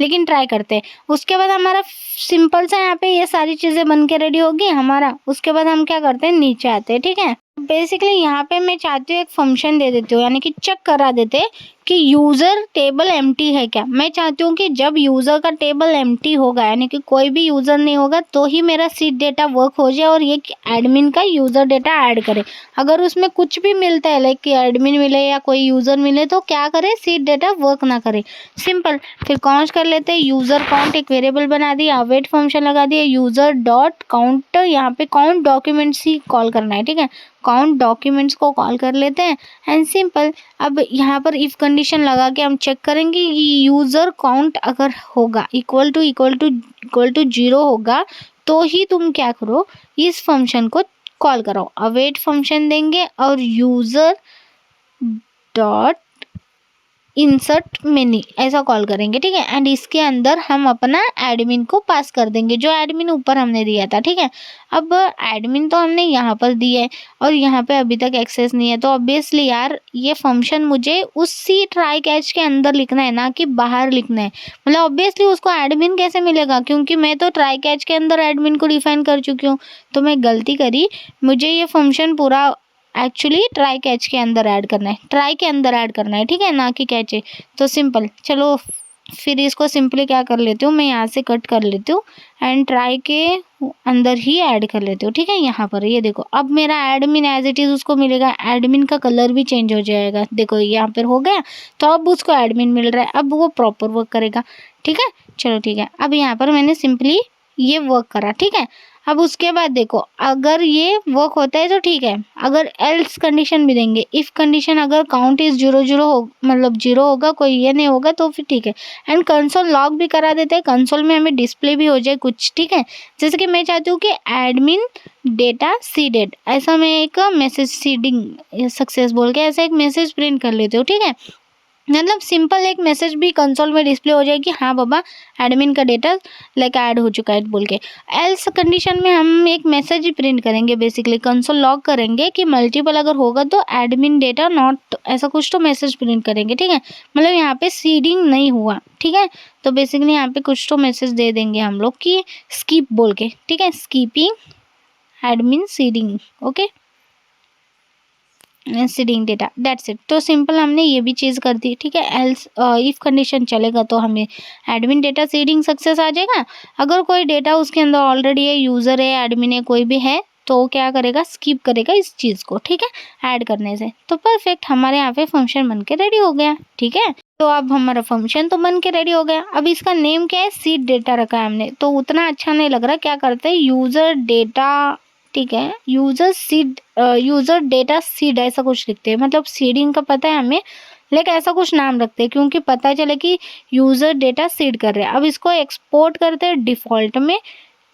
लेकिन ट्राई करते हैं। उसके बाद हमारा सिंपल सा यहाँ पे ये सारी चीज़ें बन के रेडी होगी हमारा, उसके बाद हम क्या करते हैं नीचे आते हैं, ठीक है। बेसिकली यहाँ पे मैं चाहती हूँ एक फंक्शन दे देती हूँ, यानी कि चेक करा देते कि यूज़र टेबल एम्प्टी है क्या। मैं चाहती हूँ कि जब यूज़र का टेबल एम्प्टी होगा, यानी कि कोई भी यूज़र नहीं होगा, तो ही मेरा सीड डेटा वर्क हो जाए और ये एडमिन का यूज़र डेटा ऐड करे। अगर उसमें कुछ भी मिलता है लाइक कि एडमिन मिले या कोई यूज़र मिले, तो क्या करे, सीड डेटा वर्क ना करे, सिंपल। फिर काउंट कर लेते हैं, यूज़र काउंट एक वेरिएबल बना दिया, अवेट फंक्शन लगा दिया, यूज़र डॉट काउंट, यहाँ पे काउंट डॉक्यूमेंट्स ही कॉल करना है, ठीक है। काउंट डॉक्यूमेंट्स को कॉल कर लेते हैं एंड सिंपल। अब यहाँ पर इफ़ कंडीशन लगा के हम चेक करेंगे कि यूज़र काउंट अगर होगा इक्वल टू 0 होगा, तो ही तुम क्या करो, इस फंक्शन को कॉल करो, अवेट फंक्शन देंगे और यूज़र डॉट इंसर्ट मेनी ऐसा कॉल करेंगे, ठीक है। एंड इसके अंदर हम अपना एडमिन को पास कर देंगे, जो एडमिन ऊपर हमने दिया था, ठीक है। अब एडमिन तो हमने यहाँ पर दिया है और यहाँ पे अभी तक एक्सेस नहीं है, तो ऑब्वियसली यार ये फंक्शन मुझे उसी ट्राई कैच के अंदर लिखना है, ना कि बाहर लिखना है। मतलब ऑब्वियसली उसको एडमिन कैसे मिलेगा, क्योंकि मैं तो ट्राई कैच के अंदर एडमिन को डिफाइन कर चुकी हूँ, तो मैं गलती करी। मुझे ये फंक्शन पूरा एक्चुअली ट्राई कैच के अंदर ऐड करना है, ट्राई के अंदर ऐड करना है, ठीक है, ना कि कैच है। तो सिंपल चलो फिर इसको सिंपली क्या कर लेती हूँ, मैं यहाँ से कट कर लेती हूँ एंड ट्राई के अंदर ही ऐड कर लेती हूँ, ठीक है। यहाँ पर ये देखो अब मेरा एडमिन एज इट इज़ उसको मिलेगा, एडमिन का कलर भी चेंज हो जाएगा, देखो यहाँ पर हो गया, तो अब उसको एडमिन मिल रहा है, अब वो प्रॉपर वर्क करेगा, ठीक है। चलो ठीक है, अब यहाँ पर मैंने सिंपली ये वर्क करा, ठीक है। अब उसके बाद देखो अगर ये वर्क होता है तो ठीक है, अगर एल्स कंडीशन भी देंगे, इफ़ कंडीशन अगर काउंट इज 0 हो मतलब 0 होगा, कोई ये नहीं होगा, तो फिर ठीक है। एंड कंसोल लॉग भी करा देते हैं, कंसोल में हमें डिस्प्ले भी हो जाए कुछ, ठीक है। जैसे कि मैं चाहती हूँ कि एडमिन डेटा सीडेड, ऐसा मैं एक मैसेज सीडिंग सक्सेस बोल के ऐसा एक मैसेज प्रिंट कर लेती हूँ, ठीक है। मतलब सिंपल एक मैसेज भी कंसोल में डिस्प्ले हो जाए कि हाँ बाबा एडमिन का डेटा लाइक ऐड हो चुका है बोल के। एल्स कंडीशन में हम एक मैसेज ही प्रिंट करेंगे, बेसिकली कंसोल लॉग करेंगे कि मल्टीपल अगर होगा तो एडमिन डेटा नॉट ऐसा कुछ तो मैसेज प्रिंट करेंगे, ठीक है। मतलब यहाँ पे सीडिंग नहीं हुआ, ठीक है। तो बेसिकली यहाँ पे कुछ तो मैसेज दे देंगे हम लोग कि स्कीप बोल के, ठीक है, skipping admin seeding, okay, seeding data, that's it. तो सिंपल हमने ये भी चीज़ कर दी, ठीक है। एल्स इफ़ कंडीशन चलेगा तो हमें एडमिन डेटा सीडिंग सक्सेस आ जाएगा। अगर कोई डेटा उसके अंदर ऑलरेडी है, यूज़र है, एडमिन है, कोई भी है, तो क्या करेगा, स्किप करेगा इस चीज़ को, ठीक है, ऐड करने से। तो परफेक्ट हमारे यहाँ पे फंक्शन बन के रेडी हो गया, ठीक है। तो अब हमारा फंक्शन तो बन के रेडी हो गया। अब इसका नेम क्या है, सीड डेटा रखा है हमने, तो उतना अच्छा नहीं लग रहा, क्या करते हैं यूज़र डेटा, ठीक है, यूज़र डेटा सीड ऐसा कुछ लिखते हैं, मतलब सीडिंग का पता है हमें, लेकिन ऐसा कुछ नाम रखते हैं क्योंकि पता चले कि यूज़र डेटा सीड कर रहे हैं। अब इसको एक्सपोर्ट करते हैं डिफ़ॉल्ट में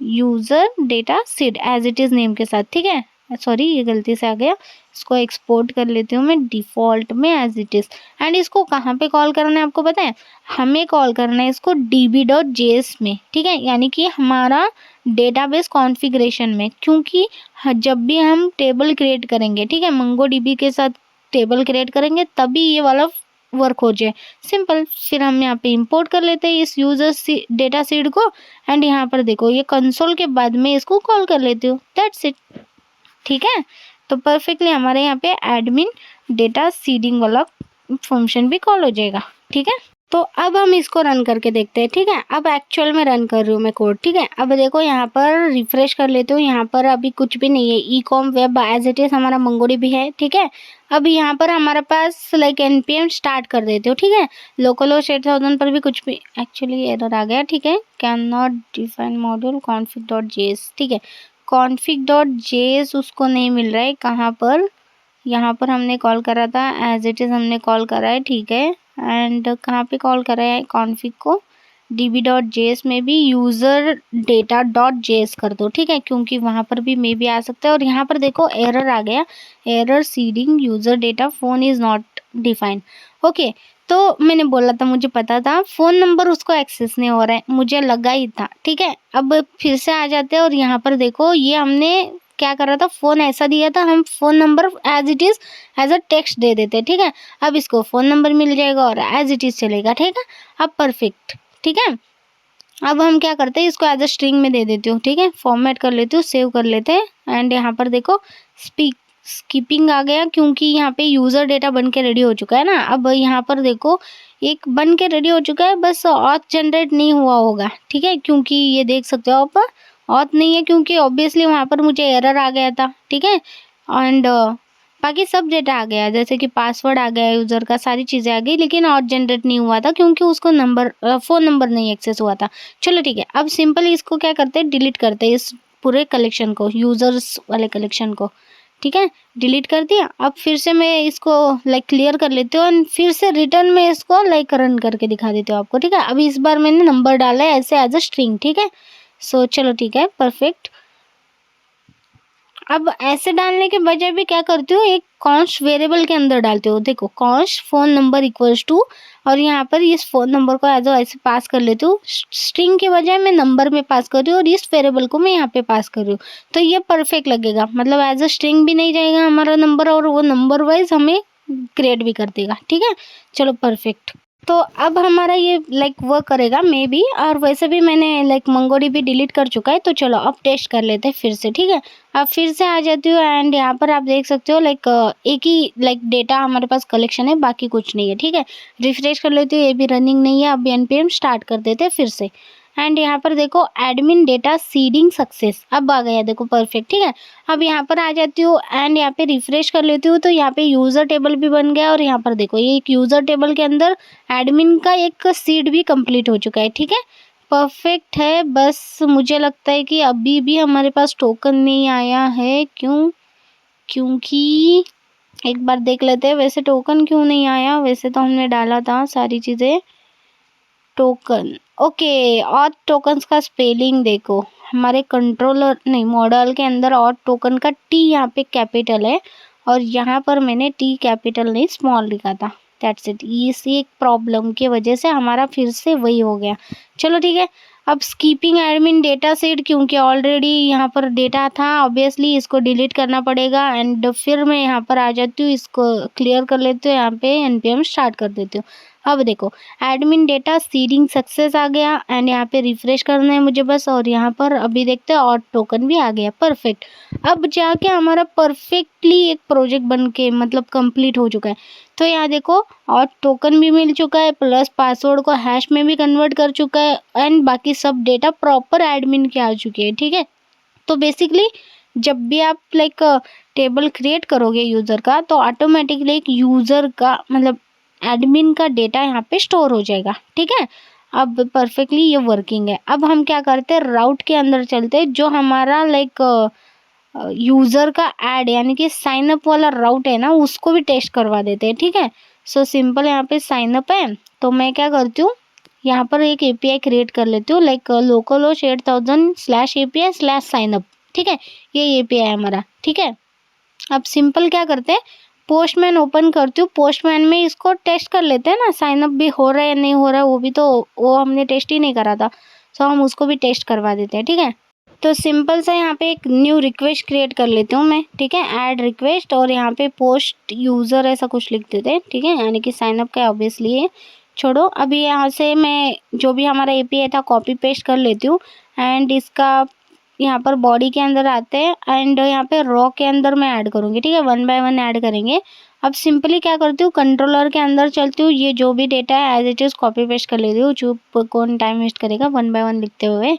user data seed as it is name के साथ, ठीक है। सॉरी ये गलती से आ गया, इसको एक्सपोर्ट कर लेती हूँ मैं डिफ़ॉल्ट में एज इट इज़। एंड इसको कहाँ पे कॉल करना है आपको पता है, हमें कॉल करना है इसको db.js में, ठीक है, यानी कि हमारा डेटाबेस कॉन्फ़िगरेशन में, क्योंकि जब भी हम टेबल क्रिएट करेंगे, ठीक है, मंगो डीबी के साथ टेबल क्रिएट करेंगे तभी ये वाला वर्क हो जाए। सिंपल, फिर हम यहाँ पे इंपोर्ट कर लेते हैं इस यूजर डेटा सीड को एंड यहाँ पर देखो ये कंसोल के बाद में इसको कॉल कर लेती हूँ, दैट्स इट। ठीक है, तो परफेक्टली हमारे यहाँ पे एडमिन डेटा सीडिंग वाला फंक्शन भी कॉल हो जाएगा। ठीक है, तो अब हम इसको रन करके देखते हैं। ठीक है, अब एक्चुअल में रन कर रही हूँ मैं कोड। ठीक है, अब देखो यहाँ पर रिफ्रेश कर लेते हूँ, यहाँ पर अभी कुछ भी नहीं है, e com web as it is हमारा मंगोडीबी है। ठीक है, अब यहाँ पर हमारे पास लाइक npm स्टार्ट कर देते हो। ठीक है, लोकलहोस्ट 8000 पर भी कुछ भी एक्चुअली एरर आ गया। ठीक है, can not define module config.js। ठीक है, config.js उसको नहीं मिल रहा है, कहाँ पर, यहाँ पर हमने कॉल करा था, एज इट इज़ हमने कॉल करा है। ठीक है, एंड कहाँ पे कॉल करा है कॉन्फ़िग को, db.js में भी यूज़र डेटा डॉट जेएस कर दो। ठीक है, क्योंकि वहाँ पर भी मे भी आ सकता है। और यहाँ पर देखो एरर आ गया, error seeding user data phone is not defined. Okay, तो मैंने बोला था, मुझे पता था फ़ोन नंबर उसको एक्सेस नहीं हो रहा है, मुझे लगा ही था। ठीक है, अब फिर से आ जाते हैं और यहाँ पर देखो ये हमने क्या करा था, फ़ोन ऐसा दिया था, हम phone number as it is as a text दे देते। ठीक है, अब इसको फ़ोन नंबर मिल जाएगा और एज इट इज़ चलेगा। ठीक है, अब परफेक्ट। ठीक है, अब हम क्या करते हैं, इसको एज अ स्ट्रिंग में दे देती हूँ। ठीक है, फॉर्मेट कर लेती हूँ, सेव कर लेते हैं एंड यहाँ पर देखो स्कीपिंग आ गया, क्योंकि यहाँ पे यूज़र डेटा बन के रेडी हो चुका है ना। अब यहाँ पर देखो एक बन के रेडी हो चुका है, बस ऑथ जनरेट नहीं हुआ होगा। ठीक है, क्योंकि ये देख सकते हो आप, ऑथ नहीं है क्योंकि ऑब्वियसली वहाँ पर मुझे एरर आ गया था। ठीक है, एंड बाकी सब डेटा आ गया, जैसे कि पासवर्ड आ गया यूज़र का, सारी चीज़ें आ गई, लेकिन ऑथ जनरेट नहीं हुआ था क्योंकि उसको नंबर फ़ोन नंबर नहीं एक्सेस हुआ था। चलो ठीक है, अब सिंपल इसको क्या करते हैं, डिलीट करते हैं इस पूरे कलेक्शन को, यूज़र्स वाले कलेक्शन को। ठीक है, डिलीट कर दिया। अब फिर से मैं इसको लाइक क्लियर कर लेती हूँ और फिर से रिटर्न में इसको लाइक रन करके दिखा देती हूँ आपको। ठीक है, अभी इस बार मैंने नंबर डाला है ऐसे एज अ स्ट्रिंग। ठीक है, सो चलो ठीक है, परफेक्ट। अब ऐसे डालने के बजाय भी क्या करती हूँ, एक कॉन्स्ट वेरिएबल के अंदर डालती हूँ। देखो const phone number equals to, और यहाँ पर इस फोन नंबर को एज ऐसे पास कर लेती हूँ, स्ट्रिंग के बजाय मैं नंबर में पास कर रही हूँ और इस वेरिएबल को मैं यहाँ पे पास कर रही हूँ। तो ये परफेक्ट लगेगा, मतलब एज अ स्ट्रिंग भी नहीं जाएगा हमारा नंबर और वो नंबर वाइज हमें क्रिएट भी कर देगा। ठीक है, चलो परफेक्ट। तो अब हमारा ये लाइक वर्क करेगा मे बी, और वैसे भी मैंने लाइक मंगोडीबी डिलीट कर चुका है। तो चलो अब टेस्ट कर लेते हैं फिर से। ठीक है, अब फिर से आ जाती हूँ एंड यहाँ पर आप देख सकते हो लाइक एक ही लाइक डेटा हमारे पास कलेक्शन है, बाकी कुछ नहीं है। ठीक है, रिफ्रेश कर लेती हूँ, ये भी रनिंग नहीं है। अब npm स्टार्ट कर देते हैं फिर से एंड यहाँ पर देखो एडमिन डेटा सीडिंग सक्सेस अब आ गया, देखो परफेक्ट। ठीक है, अब यहाँ पर आ जाती हूँ एंड यहाँ पे रिफ्रेश कर लेती हूँ, तो यहाँ पे यूज़र टेबल भी बन गया और यहाँ पर देखो ये एक यूज़र टेबल के अंदर एडमिन का एक सीड भी कंप्लीट हो चुका है। ठीक है, परफेक्ट है। बस मुझे लगता है कि अभी भी हमारे पास टोकन नहीं आया है, क्योंकि एक बार देख लेते हैं वैसे टोकन क्यों नहीं आया। वैसे तो हमने डाला था सारी चीज़ें, टोकन ओके। और टोकन्स का स्पेलिंग देखो, हमारे कंट्रोलर नहीं मॉडल के अंदर और टोकन का टी यहाँ पे कैपिटल है और यहाँ पर मैंने टी कैपिटल नहीं स्मॉल लिखा था, दैट्स इट। इसी एक प्रॉब्लम की वजह से हमारा फिर से वही हो गया। चलो ठीक है, अब स्कीपिंग एडमिन डेटा सेट, क्योंकि ऑलरेडी यहाँ पर डेटा था, ऑब्वियसली इसको डिलीट करना पड़ेगा एंड फिर मैं यहाँ पर आ जाती हूँ, इसको क्लियर कर लेती हूँ, यहाँ पे npm स्टार्ट कर देती हूँ। अब देखो एडमिन डेटा सीडिंग सक्सेस आ गया एंड यहाँ पे रिफ्रेश करना है मुझे बस, और यहाँ पर अभी देखते हैं और टोकन भी आ गया, परफेक्ट। अब जाके हमारा परफेक्टली एक प्रोजेक्ट बन के मतलब कंप्लीट हो चुका है। तो यहाँ देखो और टोकन भी मिल चुका है, प्लस पासवर्ड को हैश में भी कन्वर्ट कर चुका है एंड बाकी सब डेटा प्रॉपर एडमिन के आ चुके हैं। ठीक है, तो बेसिकली जब भी आप लाइक टेबल क्रिएट करोगे यूज़र का, तो ऑटोमेटिकली एक यूज़र का मतलब एडमिन का डेटा यहाँ पे स्टोर हो जाएगा। ठीक है, अब परफेक्टली ये वर्किंग है। अब हम क्या करते हैं, राउट के अंदर चलते हैं, जो हमारा लाइक यूज़र का ऐड यानी कि साइन अप वाला राउट है ना, उसको भी टेस्ट करवा देते हैं। ठीक है, सो सिंपल यहाँ पे साइन अप है, तो मैं क्या करती हूँ, यहाँ पर एक API क्रिएट कर लेती हूँ लाइक localhost 8000/API/signup। ठीक है, ये API है हमारा। ठीक है, अब सिंपल क्या करते हैं, पोस्टमैन ओपन करती हूँ, पोस्टमैन में इसको टेस्ट कर लेते हैं ना, साइन अप भी हो रहा है या नहीं हो रहा है, वो भी तो वो हमने टेस्ट ही नहीं करा था, सो हम उसको भी टेस्ट करवा देते हैं। ठीक है, तो सिंपल सा यहाँ पे एक न्यू रिक्वेस्ट क्रिएट कर लेती हूँ मैं, ठीक है, ऐड रिक्वेस्ट, और यहाँ पे पोस्ट यूज़र ऐसा कुछ लिख देते हैं, ठीक है, यानी कि साइनअप का ऑब्वियसली ये छोड़ो। अभी यहाँ से मैं जो भी हमारा एपीआई था कॉपी पेस्ट कर लेती हूँ एंड इसका यहाँ पर बॉडी के अंदर आते हैं एंड यहाँ पे रॉ के अंदर मैं ऐड करूँगी, ठीक है, 1 बाय 1 ऐड करेंगे। अब सिंपली क्या करती हूँ, कंट्रोलर के अंदर चलती हूँ, ये जो भी डेटा है as it is copy paste कर लेती हूँ, चुप कौन टाइम वेस्ट करेगा 1 बाय 1 लिखते हुए,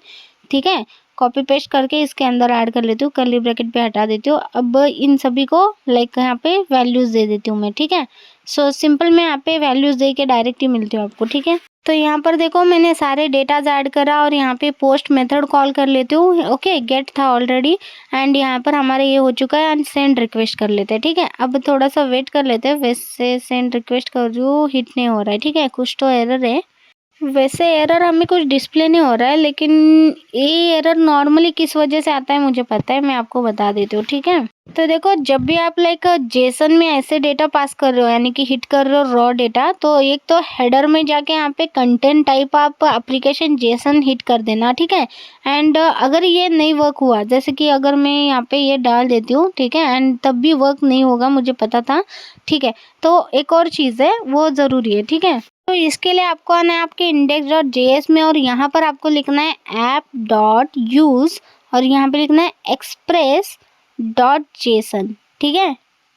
ठीक है। कॉपी पेस्ट करके इसके अंदर ऐड कर लेती हूँ, कर्ली ब्रैकेट पे हटा देती हूँ। अब इन सभी को लाइक यहाँ पे वैल्यूज़ दे देती हूँ मैं, ठीक है। सो सिंपल मैं यहाँ पे वैल्यूज़ दे के डायरेक्ट ही मिलती हूँ आपको, ठीक है। तो यहाँ पर देखो मैंने सारे डेटाज ऐड करा और यहाँ पे पोस्ट मेथड कॉल कर लेती हूँ, ओके, गेट था ऑलरेडी एंड यहाँ पर हमारा ये हो चुका है एंड सेंड रिक्वेस्ट कर लेते हैं, ठीक है। अब थोड़ा सा वेट कर लेते हैं, वैसे सेंड रिक्वेस्ट कर रही हूँ, हिट नहीं हो रहा है, ठीक है, कुछ तो एरर है। वैसे एरर हमें कुछ डिस्प्ले नहीं हो रहा है, लेकिन ये एरर नॉर्मली किस वजह से आता है मुझे पता है, मैं आपको बता देती हूँ, ठीक है। तो देखो जब भी आप लाइक जेसन में ऐसे डेटा पास कर रहे हो यानी कि हिट कर रहे हो रॉ डेटा, तो एक तो हेडर में जाके यहाँ पे कंटेंट टाइप आप एप्लीकेशन जेसन हिट कर देना, ठीक है। एंड अगर ये नहीं वर्क हुआ, जैसे कि अगर मैं यहाँ पे ये डाल देती हूँ, ठीक है, एंड तब भी वर्क नहीं होगा, मुझे पता था, ठीक है, तो एक और चीज़ है वो ज़रूरी है, ठीक है। तो इसके लिए आपको आना है आपके index.js में और यहाँ पर आपको लिखना है app.use और यहाँ पे लिखना है express.json, ठीक है,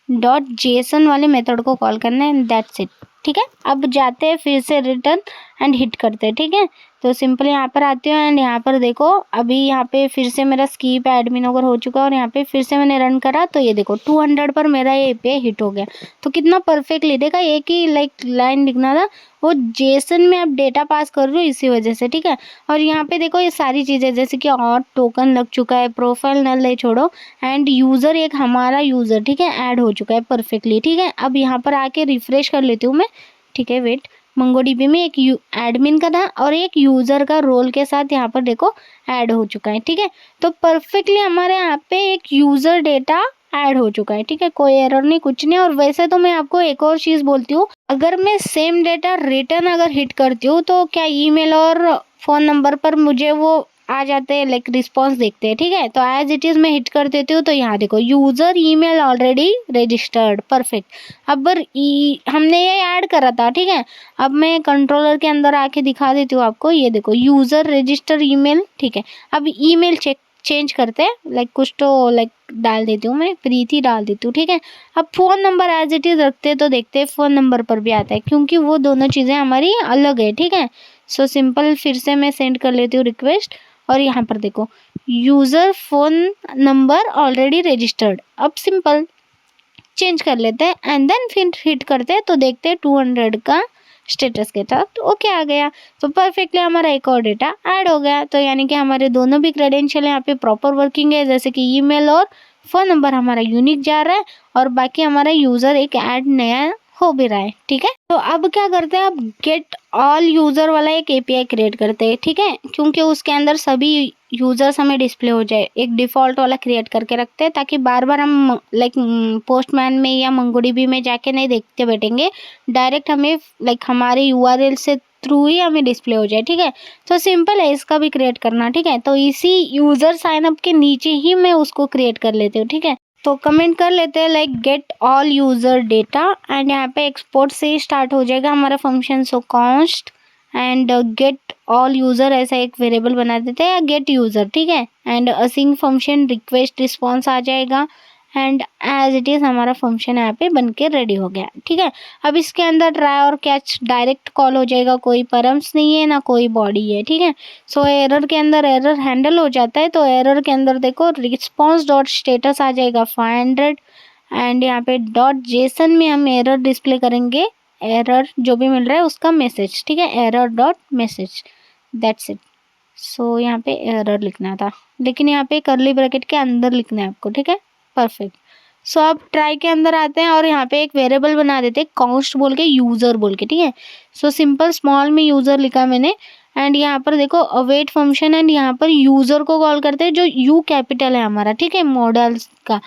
.json वाले मेथड को कॉल करना है, दैट्स इट, ठीक है। अब जाते हैं फिर से रिटर्न एंड हिट करते हैं, ठीक है। तो सिंपल यहाँ पर आती हूँ एंड यहाँ पर देखो अभी यहाँ पे फिर से मेरा स्कीप एडमिन ओवर हो चुका है और यहाँ पे फिर से मैंने रन करा तो ये देखो 200 पर मेरा ये एपीआई हिट हो गया। तो कितना परफेक्टली, देखा, एक ही लाइक लाइन लिखना था, वो जेसन में आप डेटा पास कर रहे हो इसी वजह से, ठीक है। और यहाँ पे देखो ये सारी चीज़ें जैसे कि और टोकन लग चुका है, प्रोफाइल नल है छोड़ो, एंड यूज़र एक हमारा यूज़र, ठीक है, ऐड हो चुका है परफेक्टली, ठीक है। अब यहाँ पर आके रिफ्रेश कर लेती हूँ मैं, ठीक है, वेट, मंगोडीबी में एक एडमिन का था और एक यूज़र का रोल के साथ यहाँ पर देखो ऐड हो चुका है, ठीक है। तो परफेक्टली हमारे यहाँ पे एक यूज़र डेटा ऐड हो चुका है, ठीक है, कोई एरर नहीं, कुछ नहीं। और वैसे तो मैं आपको एक और चीज़ बोलती हूँ, अगर मैं सेम डेटा रिटर्न अगर हिट करती हूँ तो क्या ईमेल और फ़ोन नंबर पर मुझे वो आ जाते हैं, लाइक रिस्पॉन्स देखते हैं, ठीक है। तो एज इट इज़ मैं हिट कर देती हूँ तो यहाँ देखो user email already registered, perfect. अब हमने ये ऐड करा था, ठीक है। अब मैं कंट्रोलर के अंदर आके दिखा देती हूँ आपको, ये देखो यूज़र रजिस्टर ईमेल, ठीक है। अब ईमेल चेंज करते हैं, लाइक कुछ तो लाइक डाल देती हूँ मैं, प्रीति डाल देती हूँ, ठीक है। अब phone number as it is रखते हैं तो देखते हैं फ़ोन नंबर पर भी आता है, क्योंकि वो दोनों चीज़ें हमारी अलग है, ठीक है। सो सिंपल फिर से मैं सेंड कर लेती हूँ रिक्वेस्ट और यहाँ पर देखो user phone number already registered. अब सिंपल चेंज कर लेते हैं एंड देन फिर हिट करते हैं तो देखते हैं 200 का स्टेटस के साथ तो ओके आ गया। तो परफेक्टली हमारा एक और डेटा ऐड हो गया। तो यानी कि हमारे दोनों भी क्रेडेंशियल यहाँ पे प्रॉपर वर्किंग है, जैसे कि ईमेल और फ़ोन नंबर हमारा यूनिक जा रहा है और बाकी हमारा यूज़र एक ऐड नया हो भी रहा है, ठीक है। तो अब क्या करते हैं, अब गेट ऑल यूज़र वाला एक एपीआई क्रिएट करते हैं, ठीक है, क्योंकि उसके अंदर सभी यूज़र्स हमें डिस्प्ले हो जाए। एक डिफ़ॉल्ट वाला क्रिएट करके रखते हैं ताकि बार बार हम लाइक पोस्टमैन में या मंगोडीबी में जाके नहीं देखते बैठेंगे, डायरेक्ट हमें लाइक हमारे यूआरएल से थ्रू ही हमें डिस्प्ले हो जाए, ठीक है। तो सिंपल है इसका भी क्रिएट करना, ठीक है। तो इसी यूज़र साइनअप के नीचे ही मैं उसको क्रिएट कर लेती हूँ, ठीक है। तो कमेंट कर लेते हैं like get all user data and यहाँ पे एक्सपोर्ट से ही स्टार्ट हो जाएगा हमारा function. So const and get all user ऐसा एक वेरिएबल बना देते हैं या गेट यूज़र, ठीक है। And async function request response आ जाएगा एंड एज इट इज़ हमारा फंक्शन यहाँ पे बन के रेडी हो गया, ठीक है। अब इसके अंदर ट्राई और कैच डायरेक्ट कॉल हो जाएगा, कोई परम्स नहीं है ना कोई बॉडी है, ठीक है। सो एरर के अंदर एरर हैंडल हो जाता है। तो एरर के अंदर देखो रिस्पॉन्स डॉट स्टेटस आ जाएगा 500 एंड यहाँ पे डॉट जेसन में हम एरर डिस्प्ले करेंगे, एरर जो भी मिल रहा है उसका मैसेज, ठीक है, error dot message, that's it. So यहाँ पे एरर लिखना था लेकिन यहाँ पे कर्ली ब्रैकेट के अंदर लिखना है आपको, ठीक है, परफेक्ट। सो अब ट्राई के अंदर आते हैं और यहाँ पे एक वेरिएबल बना देते हैं कॉन्स्ट बोल के, यूज़र बोल के, ठीक है। सो सिंपल स्मॉल में यूज़र लिखा मैंने एंड यहाँ पर देखो अवेट फंक्शन एंड यहाँ पर यूज़र को कॉल करते हैं जो यू कैपिटल है हमारा, ठीक है, मॉडल्स का।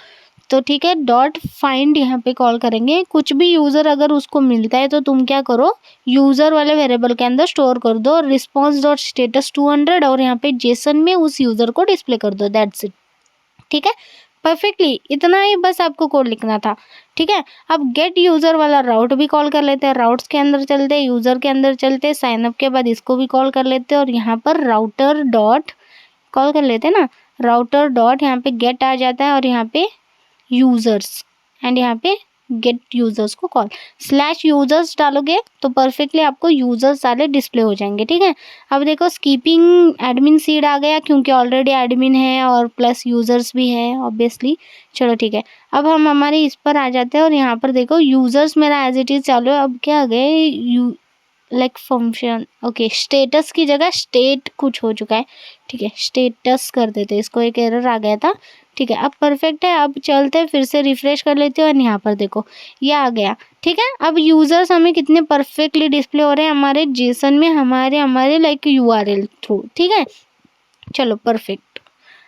तो ठीक है, डॉट फाइंड यहाँ पे कॉल करेंगे। कुछ भी यूज़र अगर उसको मिलता है तो तुम क्या करो, यूज़र वाले वेरिएबल के अंदर स्टोर कर दो, रिस्पॉन्स डॉट स्टेटस 200 और यहाँ पे जेसन में उस यूज़र को डिस्प्ले कर दो, दैट्स इट। ठीक है, परफेक्टली इतना ही बस आपको कोड लिखना था। ठीक है, अब गेट यूज़र वाला राउट भी कॉल कर लेते हैं। राउट्स के अंदर चलते हैं, यूज़र के अंदर चलते हैं, साइनअप के बाद इसको भी कॉल कर लेते हैं और यहाँ पर राउटर डॉट कॉल कर लेते हैं ना, राउटर डॉट यहाँ पे गेट आ जाता है और यहाँ पे यूज़र्स एंड यहाँ पे गेट यूज़र्स को कॉल स्लैश यूज़र्स डालोगे तो परफेक्टली आपको यूज़र्स सारे डिस्प्ले हो जाएंगे। ठीक है, अब देखो स्कीपिंग एडमिन सीड आ गया क्योंकि ऑलरेडी एडमिन है और प्लस यूज़र्स भी है ऑब्वियसली। चलो ठीक है, अब हम हमारे इस पर आ जाते हैं और यहाँ पर देखो यूज़र्स मेरा एज इट इज़ चालू है। अब क्या आ गए, लाइक फंक्शन, ओके, स्टेटस की जगह स्टेट कुछ हो चुका है। ठीक है, स्टेटस कर देते, इसको एक एरर आ गया था। ठीक है, अब परफेक्ट है। अब चलते हैं, फिर से रिफ्रेश कर लेते हो और यहाँ पर देखो ये आ गया। ठीक है, अब यूज़र्स हमें कितने परफेक्टली डिस्प्ले हो रहे हैं हमारे जेसन में, हमारे लाइक यूआरएल थ्रू। ठीक है, चलो परफेक्ट।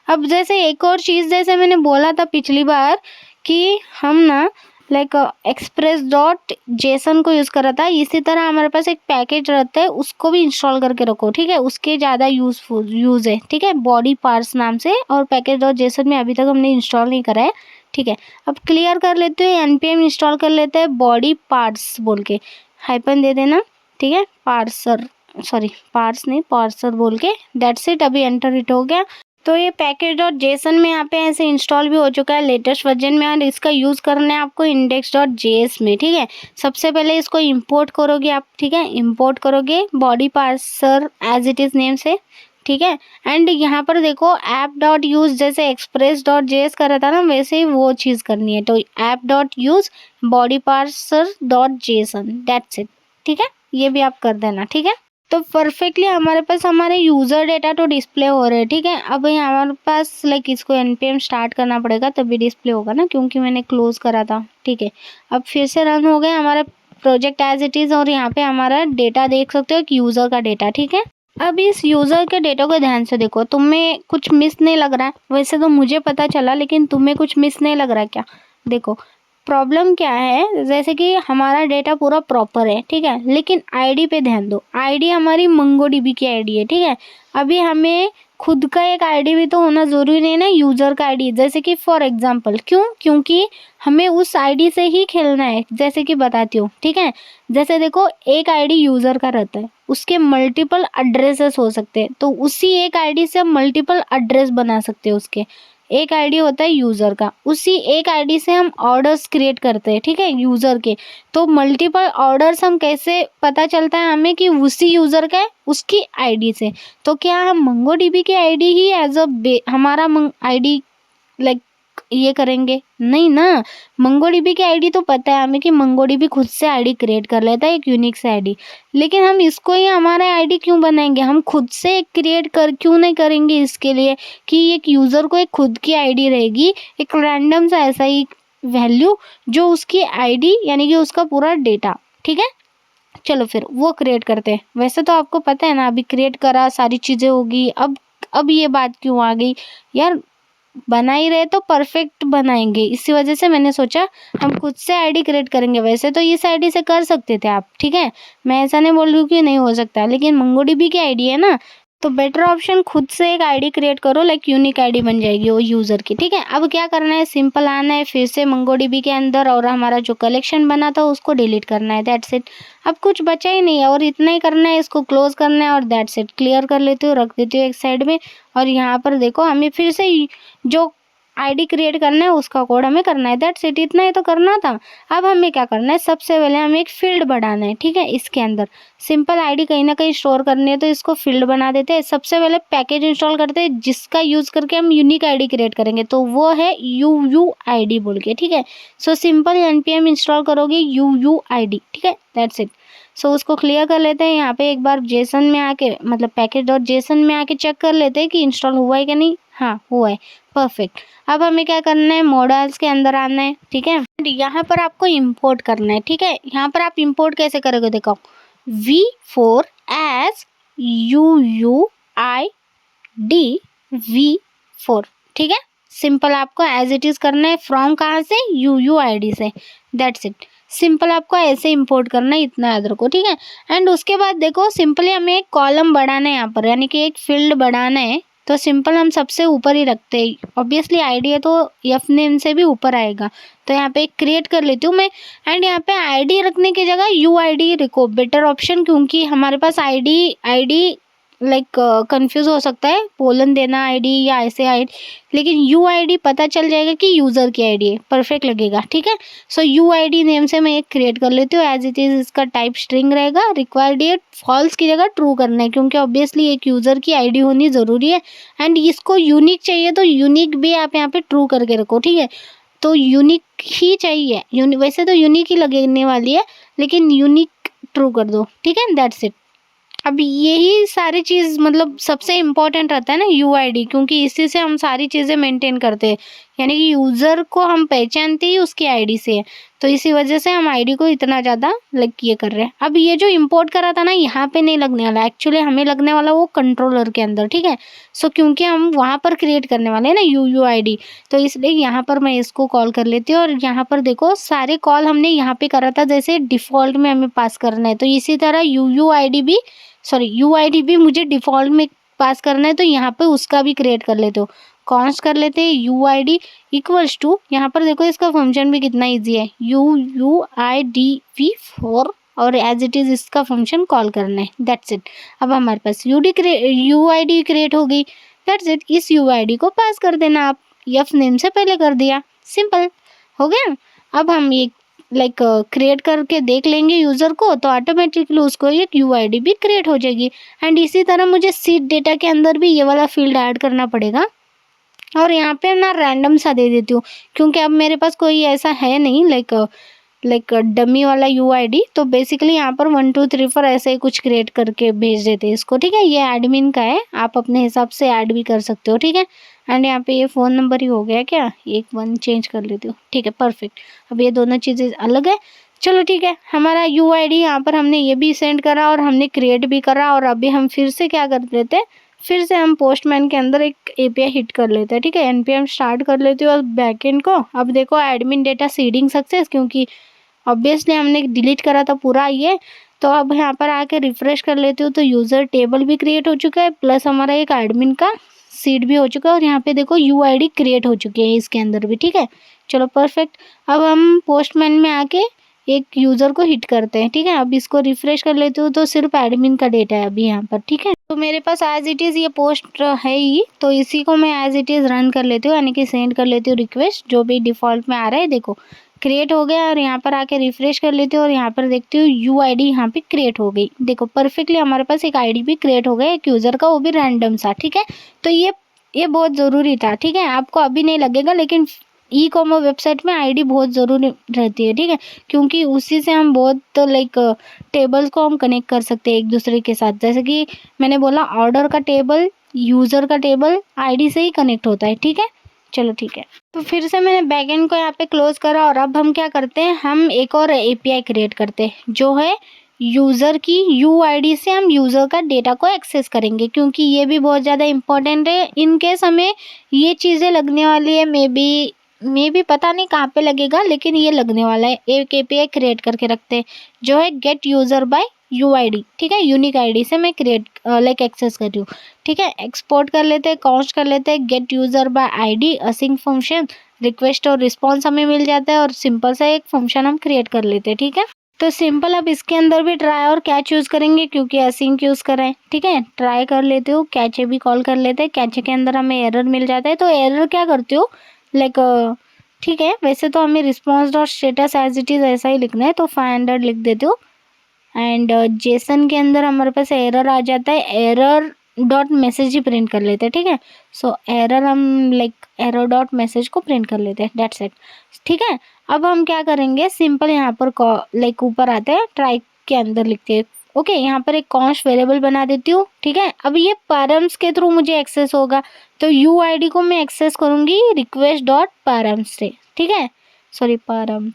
अब जैसे एक और चीज़, जैसे मैंने बोला था पिछली बार कि हम ना लाइक एक्सप्रेस डॉट जेसन को यूज़ करा था, इसी तरह हमारे पास एक पैकेज रहता है, उसको भी इंस्टॉल करके रखो। ठीक है, उसके ज़्यादा यूज़ है। ठीक है, बॉडी पार्ट्स नाम से, और पैकेज डॉट जेसन में अभी तक हमने इंस्टॉल नहीं करा है। ठीक है, अब क्लियर कर लेते हैं, npm इंस्टॉल कर लेते हैं, बॉडी पार्ट्स बोल के हाइपन दे देना। ठीक है, पार्सर, सॉरी पार्स नहीं पार्सर बोल के, दैट्स इट। अभी एंटर इट हो गया। तो ये पैकेज डॉट जेसन में यहाँ पे ऐसे इंस्टॉल भी हो चुका है लेटेस्ट वर्जन में, और इसका यूज़ करना है आपको इंडेक्स डॉट जेएस में। ठीक है, सबसे पहले इसको इंपोर्ट करोगे आप। ठीक है, इंपोर्ट करोगे body parser as it is name से। ठीक है, एंड यहाँ पर देखो ऐप डॉट यूज़, जैसे एक्सप्रेस डॉट जेएस करा था ना, वैसे ही वो चीज़ करनी है। तो app dot use body parser dot JSON, that's it. ठीक है, ये भी आप कर देना। ठीक है, तो परफेक्टली हमारे पास हमारे यूज़र डेटा तो डिस्प्ले हो रहे हैं। ठीक है, अब ये हमारे पास लाइक इसको npm स्टार्ट करना पड़ेगा तभी डिस्प्ले होगा ना, क्योंकि मैंने क्लोज करा था। ठीक है, अब फिर से रन हो गए हमारा प्रोजेक्ट एज इट इज़, और यहाँ पे हमारा डेटा देख सकते हो कि यूज़र का डेटा। ठीक है, अब इस यूज़र के डेटा को ध्यान से देखो, तुम्हें कुछ मिस नहीं लग रहा है? वैसे तो मुझे पता चला, लेकिन तुम्हें कुछ मिस नहीं लग रहा है क्या? देखो प्रॉब्लम क्या है, जैसे कि हमारा डेटा पूरा प्रॉपर है। ठीक है, लेकिन आईडी पे ध्यान दो, आईडी हमारी मंगोडीबी की आईडी है। ठीक है, अभी हमें खुद का एक आईडी भी तो होना ज़रूरी नहीं ना, यूज़र का आईडी। जैसे कि फॉर एग्जांपल, क्योंकि हमें उस आईडी से ही खेलना है। जैसे कि बताती हूँ। ठीक है, जैसे देखो एक आईडी यूज़र का रहता है, उसके मल्टीपल एड्रेसेस हो सकते हैं, तो उसी एक आईडी से हम मल्टीपल एड्रेस बना सकते हैं। उसके एक आईडी होता है यूज़र का, उसी एक आईडी से हम ऑर्डर्स क्रिएट करते हैं। ठीक है, यूज़र के। तो मल्टीपल ऑर्डर्स हम कैसे पता चलता है हमें कि उसी यूज़र का है, उसकी आईडी से। तो क्या हम मंगोडीबी की आईडी ही एज अ हमारा आईडी लाइक ये करेंगे? नहीं ना, मंगोडीबी की आईडी तो पता है हमें कि मंगोडीबी खुद से आईडी क्रिएट कर लेता है, एक यूनिक से आईडी। लेकिन हम इसको ही हमारा आईडी क्यों बनाएंगे? हम खुद से क्रिएट कर क्यों नहीं करेंगे इसके लिए कि एक यूज़र को एक खुद की आईडी रहेगी, एक रैंडम सा ऐसा ही वैल्यू जो उसकी आईडी यानी कि उसका पूरा डेटा। ठीक है, चलो फिर वो क्रिएट करते हैं। वैसे तो आपको पता है ना, अभी क्रिएट करा, सारी चीज़ें होगी। अब ये बात क्यों आ गई यार? बना ही रहे तो परफेक्ट बनाएंगे, इसी वजह से मैंने सोचा हम खुद से आईडी क्रिएट करेंगे। वैसे तो इस आईडी से कर सकते थे आप। ठीक है, मैं ऐसा नहीं बोल रही हूँ कि नहीं हो सकता, लेकिन मंगोडीबी की आईडी है ना, तो बेटर ऑप्शन खुद से एक आईडी क्रिएट करो, लाइक यूनिक आईडी बन जाएगी वो यूज़र की। ठीक है, अब क्या करना है, सिंपल आना है फिर से मंगोडीबी के अंदर और हमारा जो कलेक्शन बना था उसको डिलीट करना है, दैट्स इट। अब कुछ बचा ही नहीं है और इतना ही करना है, इसको क्लोज करना है और दैट्स इट। क्लियर कर लेती हूँ, रख देती हूँ एक साइड में। और यहाँ पर देखो हमें फिर से जो आईडी क्रिएट करना है उसका कोड हमें करना है, दैट्स इट। इतना ही तो करना था। अब हमें क्या करना है, सबसे पहले हमें एक फील्ड बढ़ाना है। ठीक है, इसके अंदर सिंपल आईडी कहीं ना कहीं स्टोर करनी है, तो इसको फील्ड बना देते हैं। सबसे पहले पैकेज इंस्टॉल करते हैं जिसका यूज़ करके हम यूनिक आईडी क्रिएट करेंगे, तो वो है UUID बोल के। ठीक है, सो सिंपल npm इंस्टॉल करोगे UUID। ठीक है, दैट्स इट। सो उसको क्लियर कर लेते हैं। यहाँ पे एक बार जेसन में आके, मतलब पैकेज डॉट जेसन में आके चेक कर लेते हैं कि इंस्टॉल हुआ है कि नहीं। हाँ, हुआ है, परफेक्ट। अब हमें क्या करना है, मॉडल्स के अंदर आना है। ठीक है, यहाँ पर आपको इंपोर्ट करना है। ठीक है, यहाँ पर आप इंपोर्ट कैसे करोगे, देखो V4 as UUID V4। ठीक है, सिंपल आपको एज इट इज़ करना है। फ्रॉम कहाँ से, UUID से, दैट्स इट। सिंपल आपको ऐसे इंपोर्ट करना है, इतना याद रखो, ठीक है। एंड उसके बाद देखो सिंपली हमें एक कॉलम बढ़ाना है यहाँ पर, यानी कि एक फील्ड बढ़ाना है। तो सिंपल हम सबसे ऊपर ही रखते हैं, ऑब्वियसली आईडी है तो एफ नेम से भी ऊपर आएगा। तो यहाँ पे क्रिएट कर लेती हूँ मैं। एंड यहाँ पे आईडी रखने की जगह UID रखो, बेटर ऑप्शन, क्योंकि हमारे पास आईडी लाइक कंफ्यूज हो सकता है, पोलन देना आईडी या ऐसे आईडी, लेकिन UID पता चल जाएगा कि यूज़र की आईडी है, परफेक्ट लगेगा, ठीक है। सो UID नेम से मैं एक क्रिएट कर लेती हूँ। एज इट इज़ इसका टाइप स्ट्रिंग रहेगा। रिक्वायर्ड डेट फॉल्स की जगह ट्रू करना है, क्योंकि ऑब्वियसली एक यूज़र की आईडी होनी ज़रूरी है। एंड इसको यूनिक चाहिए तो यूनिक भी आप यहाँ पे ट्रू करके रखो, ठीक है। तो यूनिक ही चाहिए, वैसे तो यूनिक ही लगने वाली है, लेकिन यूनिक ट्रू कर दो, ठीक है, दैट्स इट। अब यही सारी चीज़ मतलब सबसे इम्पोर्टेंट रहता है ना UID, क्योंकि इसी से हम सारी चीज़ें मेंटेन करते हैं, यानी कि यूज़र को हम पहचानते ही उसकी आईडी से है। तो इसी वजह से हम आईडी को इतना ज़्यादा लाइक ये कर रहे हैं। अब ये जो इंपोर्ट करा था ना, यहाँ पे नहीं लगने वाला, एक्चुअली हमें लगने वाला वो कंट्रोलर के अंदर, ठीक है। सो क्योंकि हम वहाँ पर क्रिएट करने वाले हैं ना UUID, तो इसलिए यहाँ पर मैं इसको कॉल कर लेती हूँ। और यहाँ पर देखो सारे कॉल हमने यहाँ पे करा था, जैसे डिफ़ॉल्ट में हमें पास करना है, तो इसी तरह UID भी मुझे डिफ़ॉल्ट में पास करना है, तो यहाँ पे उसका भी क्रिएट कर लेते हो। कॉन्स्ट कर लेते हैं UID इक्वल्स टू, यहाँ पर देखो इसका फंक्शन भी कितना इजी है, UUIDv4, और एज इट इज़ इसका फंक्शन कॉल करना है, दैट्स इट। अब हमारे पास UID क्रिएट हो गई, दैट्स इट। इस UID को पास कर देना आप, एफ नेम से पहले कर दिया, सिंपल हो गया। अब हम ये लाइक क्रिएट करके देख लेंगे यूज़र को, तो ऑटोमेटिकली उसको एक UID भी क्रिएट हो जाएगी। एंड इसी तरह मुझे सीट डेटा के अंदर भी ये वाला फील्ड ऐड करना पड़ेगा, और यहाँ पे ना रैंडम सा दे देती हूँ, क्योंकि अब मेरे पास कोई ऐसा है नहीं लाइक डमी वाला UID। तो बेसिकली यहाँ पर 1 2 3 4 ऐसे ही कुछ क्रिएट करके भेज देते हैं इसको, ठीक है। ये एडमिन का है, आप अपने हिसाब से ऐड भी कर सकते हो, ठीक है। एंड यहाँ पे ये फ़ोन नंबर ही हो गया क्या, एक 1 चेंज कर लेती हूँ, ठीक है, परफेक्ट। अब ये दोनों चीज़ें अलग है, चलो ठीक है। हमारा UID यहाँ पर हमने ये भी सेंड करा और हमने क्रिएट भी करा, और अभी हम फिर से क्या कर देते हैं, फिर से हम पोस्टमैन के अंदर एक API हिट कर लेते हैं, ठीक है। NPM स्टार्ट कर लेती हूँ और बैकएंड को। अब देखो एडमिन डेटा सीडिंग सक्सेस, क्योंकि ऑब्वियसली हमने डिलीट करा था पूरा ये। तो अब यहाँ पर आके रिफ्रेश कर लेती हूँ, तो यूज़र टेबल भी क्रिएट हो चुका है, प्लस हमारा एक एडमिन का सीड भी हो चुका है, और यहाँ पे देखो UID क्रिएट हो चुकी है इसके अंदर भी, ठीक है। चलो परफेक्ट। अब हम पोस्टमैन में आके एक यूज़र को हिट करते हैं, ठीक है। अब इसको रिफ्रेश कर लेती हूँ, तो सिर्फ एडमिन का डेटा है अभी यहाँ पर, ठीक है। तो मेरे पास एज इट इज़ ये पोस्ट है ही, तो इसी को मैं एज इट इज़ रन कर लेती हूँ, यानी कि सेंड कर लेती हूँ रिक्वेस्ट, जो भी डिफ़ॉल्ट में आ रहा है। देखो क्रिएट हो गया, और यहाँ पर आके रिफ्रेश कर लेती हूँ, और यहाँ पर देखती हूँ UID यहाँ पे क्रिएट हो गई। देखो परफेक्टली हमारे पास एक आईडी भी क्रिएट हो गया एक यूज़र का, वो भी रैंडम सा, ठीक है। तो ये बहुत ज़रूरी था, ठीक है। आपको अभी नहीं लगेगा, लेकिन ई-कॉमर्स वेबसाइट में आईडी बहुत ज़रूरी रहती है, ठीक है, क्योंकि उसी से हम बहुत लाइक टेबल्स को हम कनेक्ट कर सकते हैं एक दूसरे के साथ। जैसे कि मैंने बोला ऑर्डर का टेबल, यूज़र का टेबल आईडी से ही कनेक्ट होता है, ठीक है। चलो ठीक है। तो फिर से मैंने बैकएंड को यहाँ पे क्लोज करा, और अब हम क्या करते हैं, हम एक और API क्रिएट करते हैं, जो है यूज़र की UID से हम यूज़र का डेटा को एक्सेस करेंगे, क्योंकि ये भी बहुत ज़्यादा इंपॉर्टेंट है। इन केस हमें ये चीज़ें लगने वाली है, मे बी पता नहीं कहाँ पे लगेगा, लेकिन ये लगने वाला है। एक API क्रिएट करके रखते हैं, जो है गेट यूज़र बाय UID, ठीक है। यूनिक आईडी से मैं क्रिएट लाइक एक्सेस कर रही हूँ, ठीक है। एक्सपोर्ट कर लेते हैं, कॉन्स्ट कर लेते हैं, get user by ID async function, request और रिस्पॉन्स हमें मिल जाता है, और सिंपल सा एक फंक्शन हम क्रिएट कर लेते हैं, ठीक है। तो सिंपल अब इसके अंदर भी ट्राई और कैच यूज़ करेंगे, क्योंकि असिंक यूज़ करें, ठीक है। ट्राई कर लेते हो, कैचे भी कॉल कर लेते हैं, कैचे के अंदर हमें एरर मिल जाता है। तो एरर क्या करती हो लाइक, ठीक है, वैसे तो हमें response dot status as it is ऐसा ही लिखना है, तो 500 लिख देते हो। एंड जेसन के अंदर हमारे पास एरर आ जाता है, एरर डॉट मैसेज ही प्रिंट कर लेते हैं, ठीक है। सो एरर हम लाइक एरर डॉट मैसेज को प्रिंट कर लेते हैं, दैट्स इट, ठीक है। अब हम क्या करेंगे, सिंपल यहाँ पर लाइक ऊपर आते हैं, ट्राई के अंदर लिखते हैं, ओके। यहाँ पर एक कॉन्स्ट वेरिएबल बना देती हूँ, ठीक है। अब ये पैरम्स के थ्रू मुझे एक्सेस होगा, तो UID को मैं एक्सेस करूँगी रिक्वेस्ट डॉट पैरम्स से, ठीक है। सॉरी पैरम,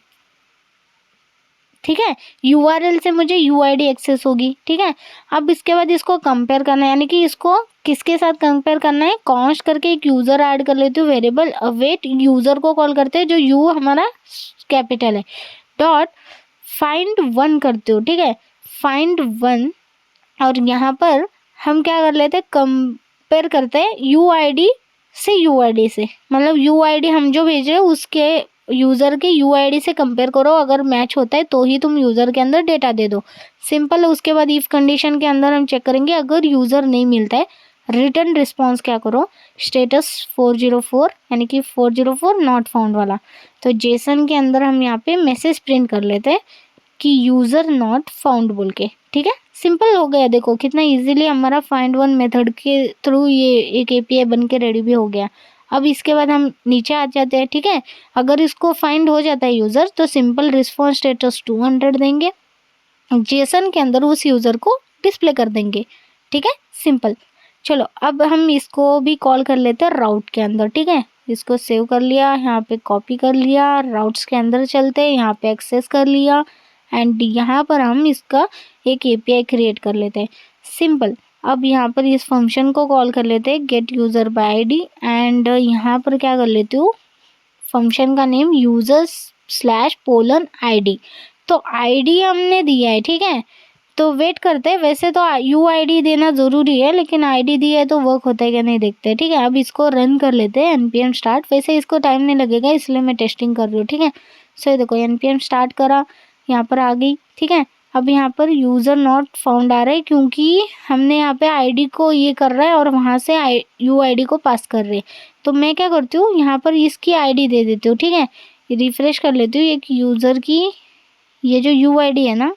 ठीक है। URL से मुझे UID एक्सेस होगी, ठीक है। अब इसके बाद इसको कंपेयर करना है, यानी कि इसको किसके साथ कंपेयर करना है, कॉन्स्ट करके एक यूज़र ऐड कर लेती हूँ, वेरिएबल अवेट यूज़र को कॉल करते हैं जो यू हमारा कैपिटल है, डॉट फाइंड वन करती हूँ, ठीक है, फाइंड वन। और यहाँ पर हम क्या कर लेते हैं, कंपेयर करते हैं UID से UID से, मतलब UID हम जो भेज रहे हैं उसके यूज़र के UID से कंपेयर करो, अगर मैच होता है तो ही तुम यूज़र के अंदर डेटा दे दो, सिंपल है। उसके बाद इफ़ कंडीशन के अंदर हम चेक करेंगे, अगर यूज़र नहीं मिलता है रिटर्न रिस्पॉन्स क्या करो, स्टेटस 404 यानी कि 404 नॉट फाउंड वाला। तो जेसन के अंदर हम यहाँ पे मैसेज प्रिंट कर लेते हैं कि यूज़र नॉट फाउंड बोल के, ठीक है। सिंपल हो गया, देखो कितना इजीली हमारा फाइंड वन मेथड के थ्रू ये एक API बन के रेडी भी हो गया। अब इसके बाद हम नीचे आ जाते हैं, ठीक है। अगर इसको फाइंड हो जाता है यूज़र तो सिंपल रिस्पॉन्स स्टेटस 200 देंगे, जेसन के अंदर उस यूज़र को डिस्प्ले कर देंगे, ठीक है, सिंपल। चलो अब हम इसको भी कॉल कर लेते हैं राउट के अंदर, ठीक है। इसको सेव कर लिया, यहाँ पे कॉपी कर लिया, राउट्स के अंदर चलते हैं, यहाँ पे एक्सेस कर लिया एंड यहाँ पर हम इसका एक API क्रिएट कर लेते हैं, सिंपल। अब यहाँ पर इस फंक्शन को कॉल कर लेते हैं get user by ID and यहाँ पर क्या कर लेती हूँ, फंक्शन का नेम users/पोलन ID। तो ID हमने दिया है, ठीक है, तो वेट करते हैं। वैसे तो UID देना ज़रूरी है, लेकिन ID दिया है तो वर्क होता है क्या नहीं देखते हैं, ठीक है। अब इसको रन कर लेते हैं npm स्टार्ट, वैसे इसको टाइम नहीं लगेगा इसलिए मैं टेस्टिंग कर रही हूँ, ठीक है। सो देखो npm स्टार्ट करा, यहाँ पर आ गई, ठीक है। अब यहाँ पर यूज़र नॉट फाउंड आ रहा है क्योंकि हमने यहाँ पे ID को ये कर रहा है और वहाँ से UID को पास कर रहे हैं। तो मैं क्या करती हूँ, यहाँ पर इसकी ID दे देती हूँ, ठीक है। रिफ्रेश कर लेती हूँ, एक यूज़र की ये जो UID है ना,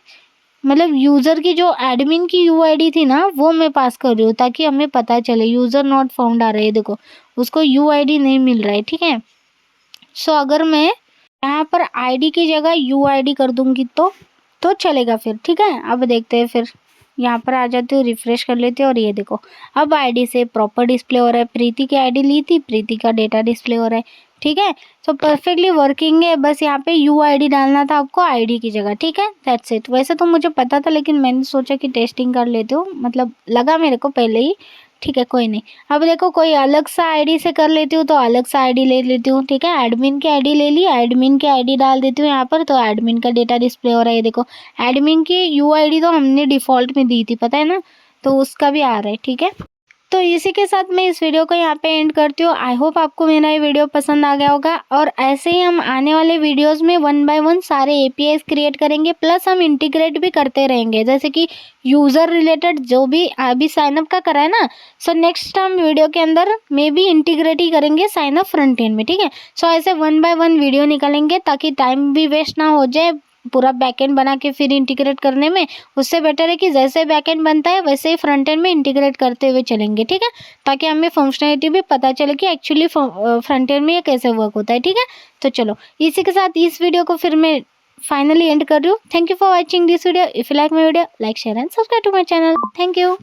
मतलब यूज़र की जो एडमिन की UID थी ना वो मैं पास कर रही हूँ ताकि हमें पता चले यूज़र नॉट फाउंड आ रहा है, देखो उसको UID नहीं मिल रहा है, ठीक है। सो अगर मैं यहाँ पर ID की जगह UID कर दूँगी तो चलेगा फिर, ठीक है। अब देखते हैं, फिर यहाँ पर आ जाती हूँ, रिफ्रेश कर लेते हैं और ये देखो अब ID से प्रॉपर डिस्प्ले हो रहा है, प्रीति की ID ली थी, प्रीति का डेटा डिस्प्ले हो रहा है, ठीक है। सो परफेक्टली वर्किंग है, बस यहाँ पे UID डालना था आपको ID की जगह, ठीक है, दैट्स इट। वैसे तो मुझे पता था लेकिन मैंने सोचा कि टेस्टिंग कर लेती हूँ, मतलब लगा मेरे को पहले ही, ठीक है, कोई नहीं। अब देखो कोई अलग सा ID से कर लेती हूँ तो अलग सा ID ले लेती हूँ, ठीक है। एडमिन की ID ले ली, एडमिन की ID डाल देती हूँ यहाँ पर, तो एडमिन का डेटा डिस्प्ले हो रहा है, देखो एडमिन की UID तो हमने डिफ़ॉल्ट में दी थी, पता है ना, तो उसका भी आ रहा है, ठीक है। तो इसी के साथ मैं इस वीडियो को यहाँ पे एंड करती हूँ। आई होप आपको मेरा ये वीडियो पसंद आ गया होगा, और ऐसे ही हम आने वाले वीडियोस में 1 बाय 1 सारे APIs क्रिएट करेंगे, प्लस हम इंटीग्रेट भी करते रहेंगे, जैसे कि यूज़र रिलेटेड जो भी अभी साइनअप का करा है ना, सो नेक्स्ट हम वीडियो के अंदर मे बी इंटीग्रेट ही करेंगे साइनअप फ्रंट एंड में, ठीक है। सो ऐसे 1 बाय 1 वीडियो निकालेंगे ताकि टाइम भी वेस्ट ना हो जाए पूरा बैकएंड बना के फिर इंटीग्रेट करने में। उससे बेटर है कि जैसे बैकएंड बनता है वैसे ही फ्रंट एंड में इंटीग्रेट करते हुए चलेंगे, ठीक है, ताकि हमें फंक्शनैलिटी भी पता चले कि एक्चुअली फ्रंट एंड में ये कैसे वर्क होता है, ठीक है। तो चलो इसी के साथ इस वीडियो को फिर मैं फाइनली एंड कर रही हूँ। Thank you for watching this video. If you like my video, like share and subscribe to my channel. Thank you.